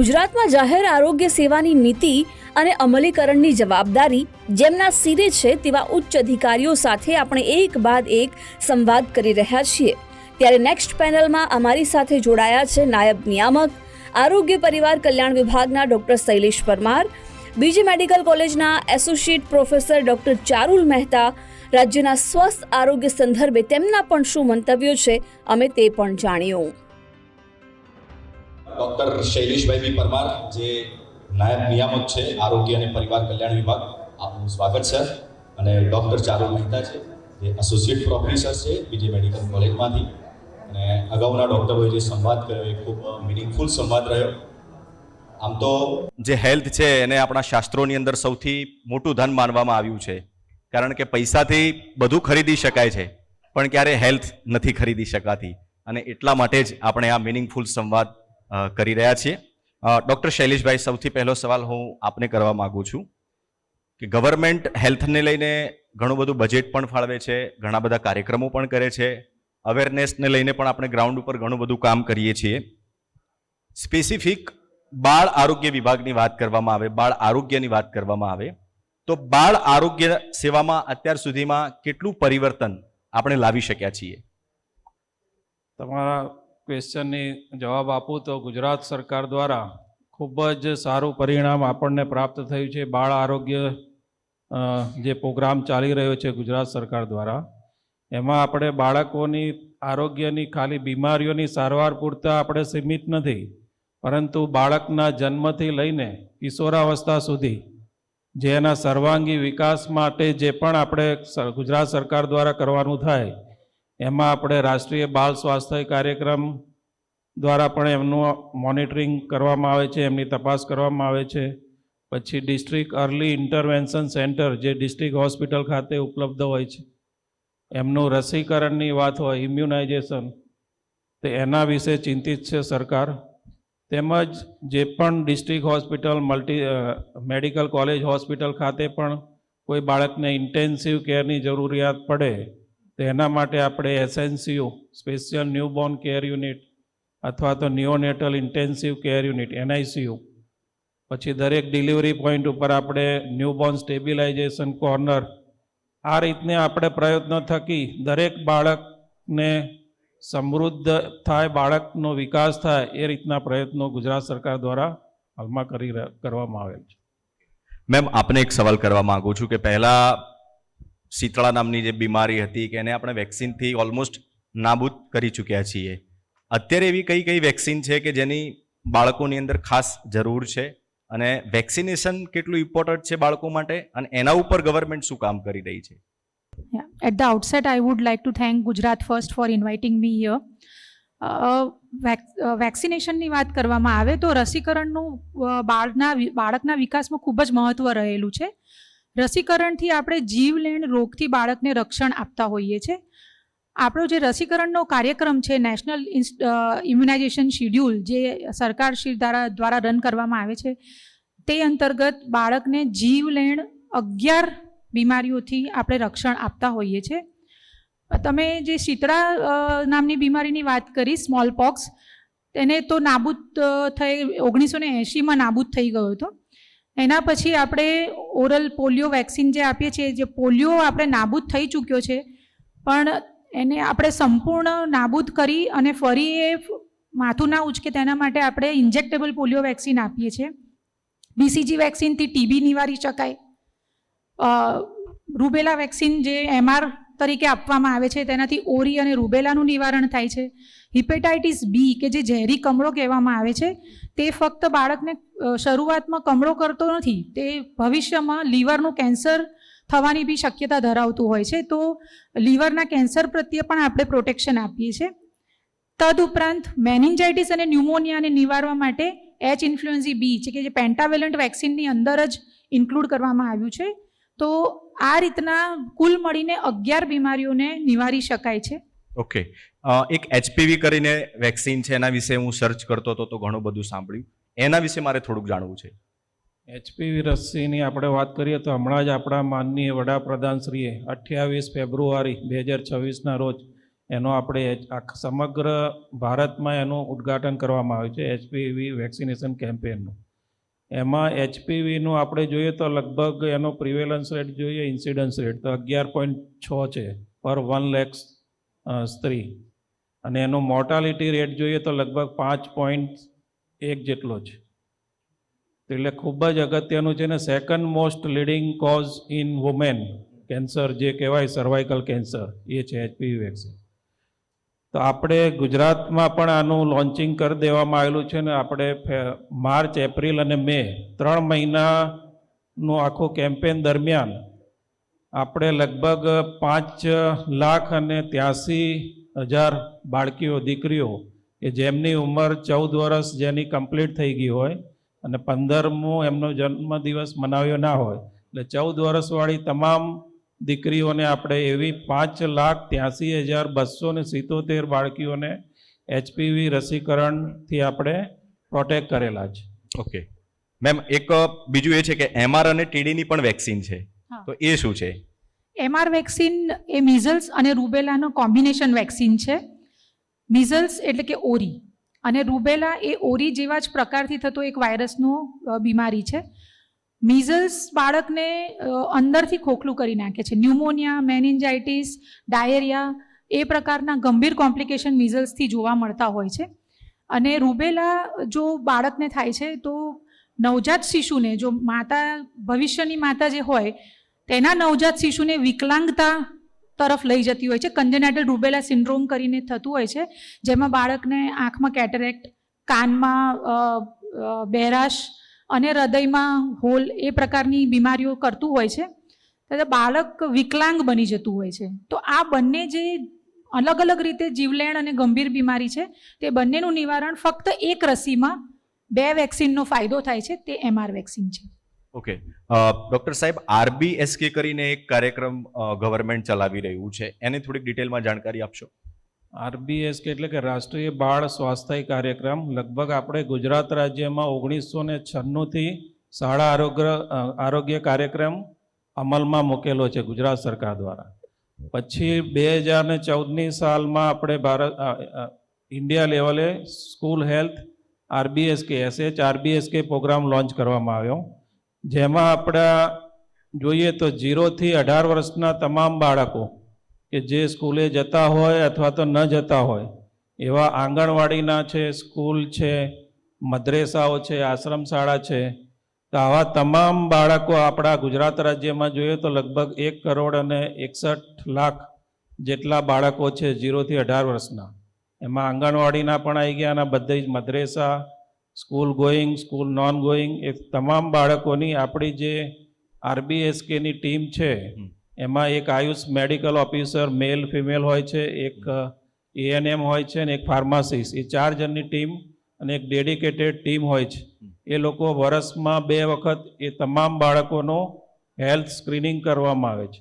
ગુજરાતમાં જાહેર આરોગ્ય સેવાની નીતિ અને અમલીકરણની જવાબદારી જેમના સિરે છે તેવા ઉચ્ચ અધિકારીઓ સાથે આપણે એક બાદ એક સંવાદ કરી રહ્યા છીએ. ત્યારે નેક્સ્ટ પેનલમાં અમારી સાથે જોડાયા છે નાયબ નિયામક આરોગ્ય પરિવાર કલ્યાણ વિભાગના ડોક્ટર શૈલેષ પરમાર, બીજી મેડિકલ કોલેજના એસોસિએટ પ્રોફેસર ડોક્ટર ચારુલ મહેતા. રાજ્યના સ્વસ્થ આરોગ્ય સંદર્ભે તેમના પણ શું મંતવ્યો છે અમે તે પણ જાણ્યું. ડૉક્ટર શૈલેષભાઈ બી પરમાર, જે નાયબ નિયામક છે આરોગ્ય અને પરિવાર કલ્યાણ વિભાગ, આપનું સ્વાગત છે. અને ડૉક્ટર ચારુલ મહેતા છે, જે એસોસિએટ પ્રોફેસર છે બીજી મેડિકલ કોલેજમાંથી. અને અગાઉના ડૉક્ટરોએ જે સંવાદ કર્યો એ ખૂબ મિનિંગફુલ સંવાદ રહ્યો. આમ તો જે હેલ્થ છે એને આપણા શાસ્ત્રોની અંદર સૌથી મોટું ધન માનવામાં આવ્યું છે, કારણ કે પૈસાથી બધું ખરીદી શકાય છે પણ ક્યારે હેલ્થ નથી ખરીદી શકાતી, અને એટલા માટે જ આપણે આ મિનિંગફુલ સંવાદ કરી રહ્યા છીએ. ડૉક્ટર શૈલેષભાઈ, સૌથી પહેલો સવાલ હું આપને કરવા માગું છું કે ગવર્મેન્ટ હેલ્થને લઈને ઘણું બધું બજેટ પણ ફાળવે છે, ઘણા બધા કાર્યક્રમો પણ કરે છે, અવેરનેસને લઈને પણ આપણે ગ્રાઉન્ડ ઉપર ઘણું બધું કામ કરીએ છીએ. સ્પેસિફિક બાળ આરોગ્ય વિભાગની વાત કરવામાં આવે, બાળ આરોગ્યની વાત કરવામાં આવે તો બાળ આરોગ્ય સેવામાં અત્યાર સુધીમાં કેટલું પરિવર્તન આપણે લાવી શક્યા છીએ? તમારા ક્વેશ્ચનની જવાબ આપું તો ગુજરાત સરકાર દ્વારા ખૂબ જ સારું પરિણામ આપણને પ્રાપ્ત થયું છે. બાળ આરોગ્ય જે પ્રોગ્રામ ચાલી રહ્યો છે ગુજરાત સરકાર દ્વારા, એમાં આપણે બાળકોની આરોગ્યની ખાલી બીમારીઓની સારવાર પૂરતા આપણે સીમિત નથી, પરંતુ બાળકના જન્મથી લઈને કિશોરાવસ્થા સુધી જે એના સર્વાંગી વિકાસ માટે જે પણ આપણે ગુજરાત સરકાર દ્વારા કરવાનું થાય એમાં આપણે રાષ્ટ્રીય બાળ સ્વાસ્થ્ય કાર્યક્રમ દ્વારા પણ એમનું મોનિટરિંગ કરવામાં આવે છે, એમની તપાસ કરવામાં આવે છે. પછી ડિસ્ટ્રિક્ટ અર્લી ઇન્ટરવેન્શન સેન્ટર જે ડિસ્ટ્રિક્ટ હોસ્પિટલ ખાતે ઉપલબ્ધ હોય છે, એમનું રસીકરણની વાત હોય, ઇમ્યુનાઇઝેશન, તો એના વિશે ચિંતિત છે સરકાર. તેમજ જે પણ district hospital, medical college hospital ખાતે પણ કોઈ બાળકને ઇન્ટેન્સિવ કેરની જરૂરિયાત પડે તો એના માટે આપણે એસએનસીયુ, સ્પેશિયલ ન્યૂબોર્ન કેર યુનિટ અથવા તો neonatal intensive care unit NICU, પછી દરેક ડિલિવરી પોઈન્ટ ઉપર આપણે ન્યૂબોર્ન સ્ટેબિલાઇઝેશન કોર્નર, આ રીતને આપણે પ્રયત્નો થકી દરેક બાળકને સમૃદ્ધ થાય, બાળકનો વિકાસ થાય, એ રીતના પ્રયત્નો ગુજરાત સરકાર દ્વારા હાલમાં કરવામાં આવેલ છે. મેમ, આપને એક સવાલ કરવા માંગુ છું કે પહેલા શીતળા નામની જે બીમારી હતી કે એને આપણે વેક્સિનથી ઓલમોસ્ટ નાબૂદ કરી ચૂક્યા છીએ. અત્યારે એવી કઈ કઈ વેક્સિન છે કે જેની બાળકોની અંદર ખાસ જરૂર છે, અને વેક્સિનેશન કેટલું ઇમ્પોર્ટન્ટ છે બાળકો માટે, અને એના ઉપર ગવર્મેન્ટ શું કામ કરી રહી છે? Yeah. At the outset, I would like to thank Gujarat First for inviting me here. વેક્સિનેશનની વાત કરવામાં આવે તો રસીકરણનું બાળકના વિકાસમાં ખૂબ જ મહત્ત્વ રહેલું છે. રસીકરણથી આપણે જીવલેણ રોગથી બાળકને રક્ષણ આપતા હોઈએ છીએ. આપણો જે રસીકરણનો કાર્યક્રમ છે, નેશનલ ઇમ્યુનાઇઝેશન શિડ્યુલ, જે સરકારશ્રી દ્વારા રન કરવામાં આવે છે, તે અંતર્ગત બાળકને જીવલેણ 11 બીમારીઓથી આપણે રક્ષણ આપતા હોઈએ છીએ. તમે જે શીતળા નામની બીમારીની વાત કરી, સ્મોલ પોક્સ, તેને તો નાબૂદ થઈ 1980માં નાબૂદ થઈ ગયો હતો. એના પછી આપણે ઓરલ પોલિયો વેક્સિન જે આપીએ છીએ, જે પોલિયો આપણે નાબૂદ થઈ ચૂક્યો છે, પણ એને આપણે સંપૂર્ણ નાબૂદ કરી અને ફરી એ માથું ના ઉચકે તેના માટે આપણે ઇન્જેક્ટેબલ પોલિયો વેક્સિન આપીએ છીએ. BCG વેક્સિનથી TB નિવારી શકાય. રૂબેલા વેક્સિન જે MR તરીકે આપવામાં આવે છે તેનાથી ઓરી અને રૂબેલાનું નિવારણ થાય છે. હિપેટાઇટિસ B કે જે ઝેરી કમળો કહેવામાં આવે છે, તે ફક્ત બાળકને શરૂઆતમાં કમળો કરતો નથી, તે ભવિષ્યમાં લીવરનું કેન્સર થવાની બી શક્યતા ધરાવતું હોય છે. તો લીવરના કેન્સર પ્રત્યે પણ આપણે પ્રોટેક્શન આપીએ છીએ. તદુપરાંત મેનિન્જાઇટિસ અને ન્યુમોનિયાને નિવારવા માટે H-ઇન્ફ્લુએન્ઝા B છે કે જે પેન્ટાવેલન્ટ વેક્સિનની અંદર જ ઇન્ક્લુડ કરવામાં આવ્યું છે. તો આ રીતના કુલ મળીને 11 બીમારીઓને નિવારી શકાય છે. ઓકે, એક HPV કરીને વેક્સિન છે, એના વિશે હું સર્ચ કરતો હતો તો ઘણું બધું સાંભળ્યું. એના વિશે મારે થોડુંક જાણવું છે. HPV રસીની આપણે વાત કરીએ તો હમણાં જ આપણા માનનીય વડાપ્રધાનશ્રીએ 28 ફેબ્રુઆરી 2026ના રોજ એનો આપણે સમગ્ર ભારતમાં એનું ઉદ્ઘાટન કરવામાં આવ્યું છે, HPV વેક્સિનેશન કેમ્પેનનું. એમાં HPVનું આપણે જોઈએ તો લગભગ એનો પ્રિવેલન્સ રેટ જોઈએ, ઇન્સિડન્સ રેટ તો 11.6 છે પર 1 લાખ સ્ત્રી, અને એનો મોર્ટાલિટી રેટ જોઈએ તો લગભગ 5.1 જેટલો છે. એટલે ખૂબ જ અગત્યનું છે ને second most leading cause in women cancer જે કહેવાય સર્વાઇકલ કેન્સર, એ છે HPV વેક્સિન. તો આપણે ગુજરાતમાં પણ આનું લોન્ચિંગ કરી દેવામાં આવેલું છે ને આપણે માર્ચ, એપ્રિલ અને મે 3 મહિનાનું આખું કેમ્પેન દરમિયાન આપણે લગભગ 5,83,000 બાળકીઓ, દીકરીઓ કે જેમની ઉંમર 14 વર્ષ જેની કમ્પ્લીટ થઈ ગઈ હોય અને 15મો એમનો જન્મદિવસ મનાવ્યો ના હોય, એટલે 14 વર્ષવાળી તમામ દીકરીઓને આપણે એવી 5,83,277 બાળકીઓને HPV રસીકરણથી આપણે પ્રોટેક્ટ કરેલા છે. ઓકે મેમ, એક બીજું એ છે કે MR અને TDની પણ વેક્સિન છે, તો એ શું છે? MR વેક્સિન એ મિઝલ્સ અને રૂબેલાનો કોમ્બિનેશન વેક્સિન છે. મિઝલ્સ એટલે કે ઓરી અને રૂબેલા એ ઓરી જેવા જ પ્રકારથી થતો એક વાયરસનો બીમારી છે. મિઝલ્સ બાળકને અંદરથી ખોખલું કરી નાખે છે. ન્યુમોનિયા, મેનિન્જાઇટિસ, ડાયેરિયા એ પ્રકારના ગંભીર કોમ્પ્લિકેશન મિઝલ્સથી જોવા મળતા હોય છે. અને રૂબેલા જો બાળકને થાય છે તો નવજાત શિશુને, જો માતા ભવિષ્યની માતા જે હોય તેના નવજાત શિશુને વિકલાંગતા તરફ લઈ જતી હોય છે. કન્જેનાઇટલ રૂબેલા સિન્ડ્રોમ કરીને થતું હોય છે, જેમાં બાળકને આંખમાં કેટરેક્ટ, કાનમાં બહેરાશ અને હૃદયમાં હોલ એ પ્રકારની બીમારીઓ કરતું હોય છે. એટલે બાળક વિકલાંગ બની જતું હોય છે. તો આ બંને જે અલગ અલગ રીતે જીવલેણ અને ગંભીર બીમારી છે, તે બંનેનું નિવારણ ફક્ત એક રસીમાં 2 વેક્સિનનો ફાયદો થાય છે, તે MR વેક્સિન છે. ઓકે ડૉક્ટર સાહેબ, RBSK કરીને એક કાર્યક્રમ ગવર્મેન્ટ ચલાવી રહ્યું છે, એની થોડીક ડિટેલમાં જાણકારી આપશો? RBSK એટલે કે રાષ્ટ્રીય બાળ સ્વાસ્થ્ય કાર્યક્રમ લગભગ આપણે ગુજરાત રાજ્યમાં 1996થી શાળા આરોગ્ય કાર્યક્રમ અમલમાં મૂકેલો છે ગુજરાત સરકાર દ્વારા. પછી 2014ની સાલમાં આપણે ઇન્ડિયા લેવલે school health RBSK SHRBSK programme launch કરવામાં આવ્યો, જેમાં આપણા જોઈએ તો 0થી 18 વર્ષના તમામ બાળકો કે જે સ્કૂલે જતા હોય અથવા તો ન જતા હોય એવા આંગણવાડીના છે, સ્કૂલ છે, મદ્રેસાઓ છે, આશ્રમ શાળા છે, તો આવા તમામ બાળકો આપણા ગુજરાત રાજ્યમાં જોઈએ તો લગભગ 1,61,00,000 જેટલા બાળકો છે 0થી 18 વર્ષના. એમાં આંગણવાડીના પણ આવી ગયા અને બધી જ મદ્રેસા, school going, school non going, એ તમામ બાળકોની આપણી જે RBSKની ટીમ છે એમાં એક AYUSH medical officer male female હોય છે, એક ANM હોય છે અને એક ફાર્માસિસ્ટ, એ 4 જણની ટીમ અને એક ડેડિકેટેડ ટીમ હોય છે. એ લોકો વર્ષમાં 2 વખત એ તમામ બાળકોનું હેલ્થ સ્ક્રીનિંગ કરવામાં આવે છે.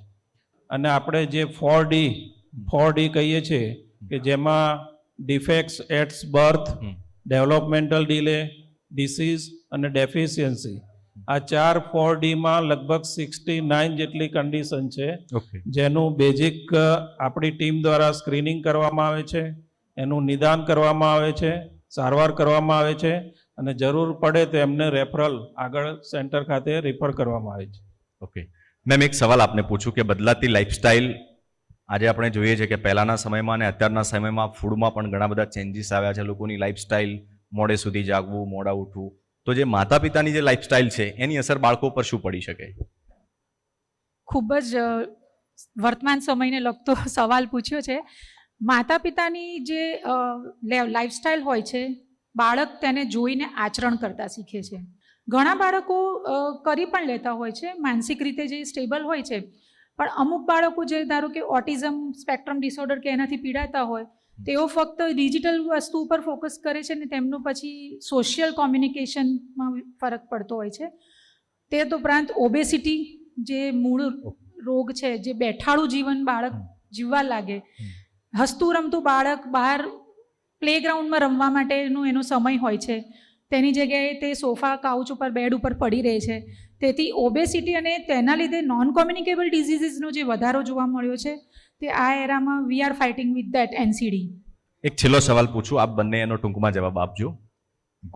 અને આપણે જે 4D કહીએ છીએ કે જેમાં ડિફેક્ટ્સ એટ્સ બર્થ, ડેવલપમેન્ટલ ડિલે, ડિસીઝ અને ડેફિશિયન્સી, આ 4D માં લગભગ 69 જેટલી કન્ડિશન છે, જેનું બેઝિક આપણી ટીમ દ્વારા સ્ક્રીનિંગ કરવામાં આવે છે, એનું નિદાન કરવામાં આવે છે સારવાર કરવામાં આવે છે અને જરૂર પડે તો એમને રેફરલ આગળ સેન્ટર ખાતે રિફર કરવામાં આવે છે. ઓકે મેમ, એક સવાલ આપને પૂછું કે બદલાતી લાઈફસ્ટાઈલ આજે આપણે જોઈએ છે કે પહેલાના સમયમાં અને અત્યારના સમયમાં ફૂડમાં પણ ઘણા બધા ચેન્જીસ આવ્યા છે. લોકોની લાઈફસ્ટાઈલ, મોડે સુધી જાગવું, મોડા ઉઠવું, તો જે માતા પિતાની જે લાઈફસ્ટાઈલ છે એની અસર બાળકો પર શું પડી શકે? ખૂબ જ વર્તમાન સમયને લગતો સવાલ પૂછ્યો છે. માતા પિતાની જે લાઈફસ્ટાઈલ હોય છે, બાળક તેને જોઈને આચરણ કરતા શીખે છે. ઘણા બાળકો કરી પણ લેતા હોય છે, માનસિક રીતે જે સ્ટેબલ હોય છે, પણ અમુક બાળકો જે ધારો કે ઓટિઝમ સ્પેક્ટ્રમ ડિસઓર્ડર કે એનાથી પીડાતા હોય, તેઓ ફક્ત ડિજિટલ વસ્તુ ઉપર ફોકસ કરે છે ને તેમનું પછી સોશિયલ કોમ્યુનિકેશનમાં ફરક પડતો હોય છે. તે ઉપરાંત ઓબેસિટી જે મૂળ રોગ છે, જે બેઠાડું જીવન બાળક જીવવા લાગે, હસતું રમતું બાળક બહાર પ્લેગ્રાઉન્ડમાં રમવા માટેનો એનો સમય હોય છે, તેની જગ્યાએ તે સોફા, કાઉચ ઉપર, બેડ ઉપર પડી રહે છે. તેથી ઓબેસિટી અને તેના લીધે નોન કોમ્યુનિકેબલ ડિઝીઝીસનો જે વધારો જોવા મળ્યો છે, તે આ એરામાં we are fighting with that NCD. એક છેલ્લો સવાલ પૂછું, આપ બંને એનો ટૂંકમાં જવાબ આપજો.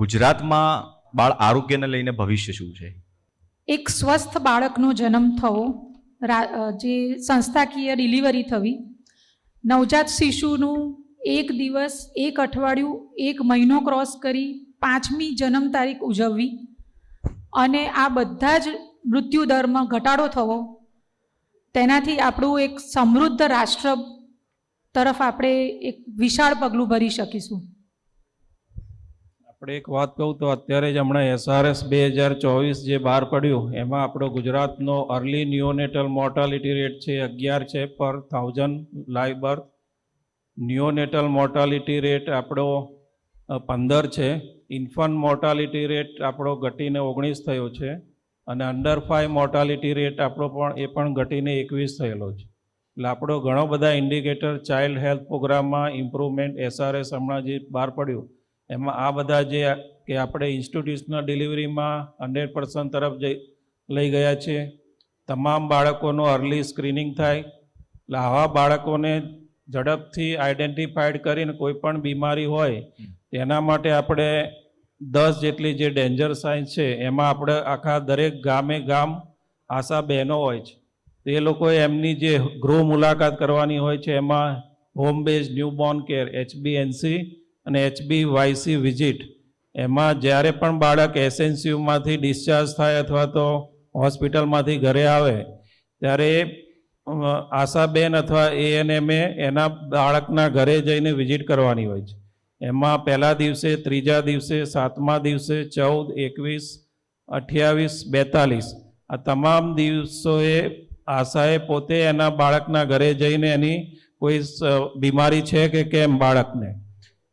ગુજરાતમાં બાળ આરોગ્યને લઈને ભવિષ્ય શું છે? એક સ્વસ્થ બાળકનો જન્મ થવો, જે સંસ્થાકીય ડિલિવરી થવી, નવજાત શિશુનું 1 દિવસ, 1 અઠવાડિયું, 1 મહિનો ક્રોસ કરી 5મી જન્મ તારીખ ઉજવવી અને આ બધા જ મૃત્યુ દરમાં ઘટાડો થવો, તેનાથી આપણું એક સમૃદ્ધ રાષ્ટ્ર તરફ આપણે એક વિશાળ પગલું ભરી શકીશું. આપણે એક વાત કહું તો અત્યારે જ હમણાં SRS 2024 જે બહાર પડ્યું એમાં આપણો ગુજરાતનો અર્લી નિયોનેટલ મોર્ટાલિટી રેટ છે 11 છે પર 1000 live birth. Neonatal mortality rate આપણો 15 છે. ઇન્ફન્ટ મોર્ટાલિટી રેટ આપણો ઘટીને 19 થયો છે અને અંડર 5 મોર્ટાલિટી રેટ આપણો પણ ઘટીને 21 થયેલો છે. એટલે આપણો ઘણો બધા ઇન્ડિકેટર ચાઇલ્ડ હેલ્થ પ્રોગ્રામમાં ઇમ્પ્રુવમેન્ટ SRS હમણાં જે બહાર પડ્યું એમાં આ બધા જે કે આપણે ઇન્સ્ટિટ્યુશનલ ડિલિવરીમાં 100% તરફ લઈ ગયા છે. તમામ બાળકોનું અર્લી સ્ક્રીનિંગ થાય, એટલે આવા બાળકોને ઝડપથી આઈડેન્ટિફાઈડ કરીને કોઈ પણ બીમારી હોય તેના માટે આપણે 10 જેટલી જે ડેન્જર સાઇન્સ છે એમાં આપણે આખા દરેક ગામ આશા બહેનો હોય છે, એ લોકોએ એમની જે ગૃહ મુલાકાત કરવાની હોય છે એમાં home base newborn care HBNC અને HBYC વિઝિટ, એમાં જ્યારે પણ બાળક SNCUમાંથી ડિસ્ચાર્જ થાય અથવા તો હોસ્પિટલમાંથી ઘરે આવે ત્યારે આશાબેન અથવા ANMએ એના બાળકના ઘરે જઈને વિઝિટ કરવાની હોય છે. એમાં પહેલા દિવસે, ત્રીજા દિવસે, 7મા દિવસે, 14, 21, 28, 42 આ તમામ દિવસોએ આશાએ પોતે એના બાળકના ઘરે જઈને એની કોઈ બીમારી છે કે કેમ બાળકને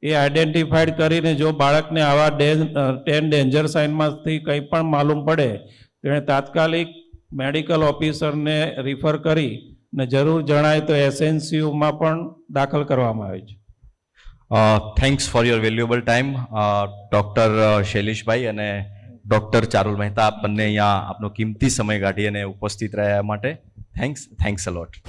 એ આઈડેન્ટિફાઈડ કરીને જો બાળકને આવા 10 ડેન્જર સાઇનમાંથી કંઈ પણ માલુમ પડે તેણે તાત્કાલિક મેડિકલ ઓફિસરને રિફર કરી ને જરૂર જણાય તો SNCUમાં પણ દાખલ કરવામાં આવે છે. Thanks for your valuable time doctor Shaileshbhai અને ડૉક્ટર ચારુલ મહેતા, આપ બંને અહીંયા આપનો કિંમતી સમય કાઢી અને ઉપસ્થિત રહ્યા માટે થેન્ક્સ અ લોટ.